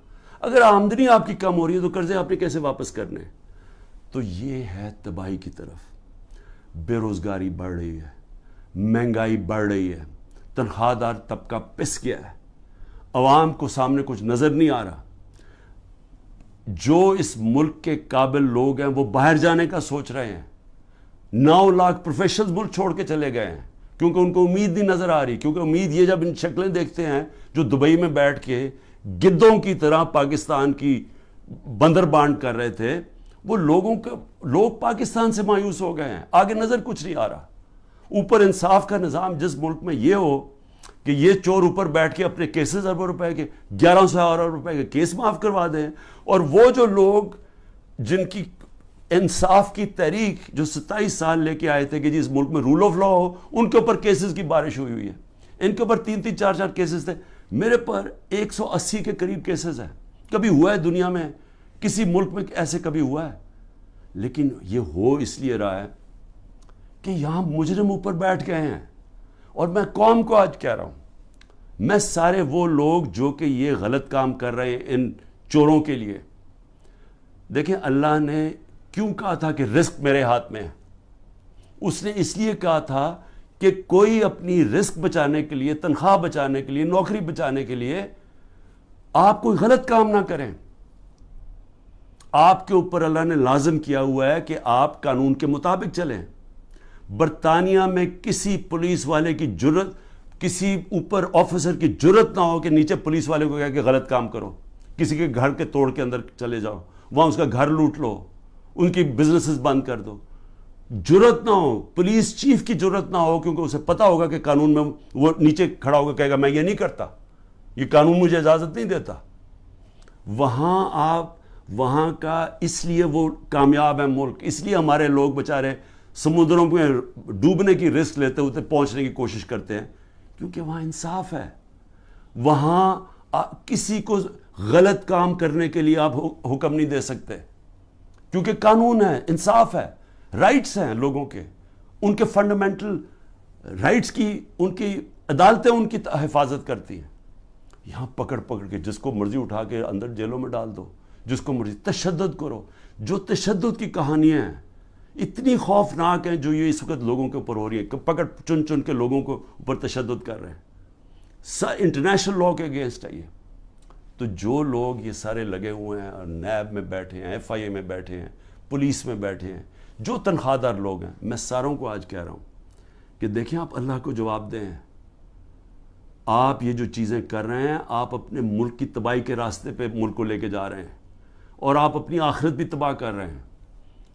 اگر آمدنی آپ کی کم ہو رہی ہے تو قرضے آپ نے کیسے واپس کرنے؟ تو یہ ہے تباہی کی طرف. بے روزگاری بڑھ رہی ہے, مہنگائی بڑھ رہی ہے, تنخواہ دار طبقہ پس گیا ہے, عوام کو سامنے کچھ نظر نہیں آ رہا. جو اس ملک کے قابل لوگ ہیں وہ باہر جانے کا سوچ رہے ہیں. 9 لاکھ پروفیشنلز ملک چھوڑ کے چلے گئے ہیں کیونکہ ان کو امید نہیں نظر آ رہی. کیونکہ امید یہ جب ان شکلیں دیکھتے ہیں جو دبئی میں بیٹھ کے گدوں کی طرح پاکستان کی بندر بانٹ کر رہے تھے, وہ لوگ پاکستان سے مایوس ہو گئے ہیں. آگے نظر کچھ نہیں آ رہا. اوپر انصاف کا نظام جس ملک میں یہ ہو کہ یہ چور اوپر بیٹھ کے اپنے کیسز اربوں روپے کے 1100 ارب روپے کے کیس معاف کروا دیں, اور وہ جو لوگ جن کی انصاف کی تحریک جو 27 سال لے کے آئے تھے کہ جی اس ملک میں رول آف لا ہو, ان کے اوپر کیسز کی بارش ہوئی ہے. ان کے اوپر 3-3 4-4 کیسز تھے. میرے پر 180 کے قریب کیسز ہیں. کبھی ہوا ہے دنیا میں کسی ملک میں ایسے کبھی ہوا ہے؟ لیکن یہ ہو اس لیے رہا ہے کہ یہاں مجرم اوپر بیٹھ گئے ہیں. اور میں قوم کو آج کہہ رہا ہوں, میں سارے وہ لوگ جو کہ یہ غلط کام کر رہے ہیں ان چوروں کے لیے, دیکھیں اللہ نے کیوں کہا تھا کہ رزق میرے ہاتھ میں ہے؟ اس نے اس لیے کہا تھا کہ کوئی اپنی رزق بچانے کے لیے, تنخواہ بچانے کے لیے, نوکری بچانے کے لیے آپ کوئی غلط کام نہ کریں. آپ کے اوپر اللہ نے لازم کیا ہوا ہے کہ آپ قانون کے مطابق چلیں. برطانیہ میں کسی پولیس والے کی جرت, کسی اوپر آفیسر کی جرت نہ ہو کہ نیچے پولیس والے کو کہا کہ غلط کام کرو, کسی کے گھر کے توڑ کے اندر چلے جاؤ, وہاں اس کا گھر لوٹ لو, ان کی بزنسز بند کر دو. جرت نہ ہو, پولیس چیف کی جرت نہ ہو, کیونکہ اسے پتا ہوگا کہ قانون میں وہ نیچے کھڑا ہوگا کہے گا میں یہ نہیں کرتا, یہ قانون مجھے اجازت نہیں دیتا. وہاں کا اس لیے وہ کامیاب ہے ملک, اس لیے ہمارے لوگ بیچارے سمندروں میں ڈوبنے کی رسک لیتے ہوتے پہنچنے کی کوشش کرتے ہیں, کیونکہ وہاں انصاف ہے. وہاں کسی کو غلط کام کرنے کے لیے آپ حکم نہیں دے سکتے, کیونکہ قانون ہے, انصاف ہے, رائٹس ہیں لوگوں کے, ان کے فنڈامنٹل رائٹس کی, ان کی عدالتیں ان کی حفاظت کرتی ہیں. یہاں پکڑ کے جس کو مرضی اٹھا کے اندر جیلوں میں ڈال دو, جس کو مرضی تشدد کرو. جو تشدد کی کہانیاں ہیں اتنی خوفناک ہیں جو یہ اس وقت لوگوں کے اوپر ہو رہی ہے, پکڑ چن کے لوگوں کو اوپر تشدد کر رہے ہیں, انٹرنیشنل لاء کے اگینسٹ ہے یہ. تو جو لوگ یہ سارے لگے ہوئے ہیں اور نیب میں بیٹھے ہیں, FIA میں بیٹھے ہیں, پولیس میں بیٹھے ہیں, جو تنخواہ دار لوگ ہیں, میں ساروں کو آج کہہ رہا ہوں کہ دیکھیں آپ اللہ کو جواب دیں. آپ یہ جو چیزیں کر رہے ہیں, آپ اپنے ملک کی تباہی کے راستے پہ ملک کو لے کے جا رہے ہیں, اور آپ اپنی آخرت بھی تباہ کر رہے ہیں.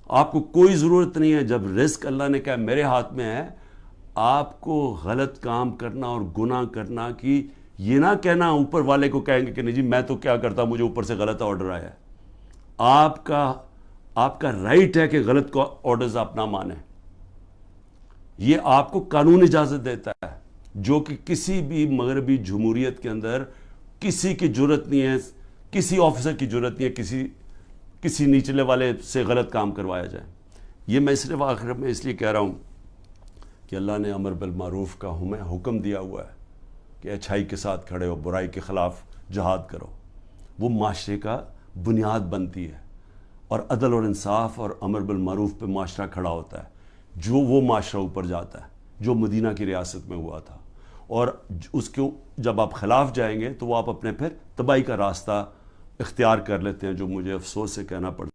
آپ کو کوئی ضرورت نہیں ہے, جب رزق اللہ نے کہا میرے ہاتھ میں ہے, آپ کو غلط کام کرنا اور گناہ کرنا کی یہ نہ کہنا اوپر والے کو کہیں گے کہ نہیں جی میں تو کیا کرتا مجھے اوپر سے غلط آرڈر آیا ہے. آپ کا رائٹ ہے کہ غلط کو آرڈرز آپ نہ مانیں. یہ آپ کو قانون اجازت دیتا ہے جو کہ کسی بھی مغربی جمہوریت کے اندر کسی کی جرت نہیں ہے, کسی آفیسر کی جرت نہیں ہے کسی نیچلے والے سے غلط کام کروایا جائے. یہ میں صرف آخر میں اس لیے کہہ رہا ہوں کہ اللہ نے امر بالمعروف کا ہمیں حکم دیا ہوا ہے کہ اچھائی کے ساتھ کھڑے ہو, برائی کے خلاف جہاد کرو. وہ معاشرے کا بنیاد بنتی ہے اور عدل اور انصاف اور امر بالمعروف پہ معاشرہ کھڑا ہوتا ہے. جو وہ معاشرہ اوپر جاتا ہے جو مدینہ کی ریاست میں ہوا تھا, اور اس کو جب آپ خلاف جائیں گے تو وہ آپ اپنے پھر تباہی کا راستہ اختیار کر لیتے ہیں, جو مجھے افسوس سے کہنا پڑتا ہے.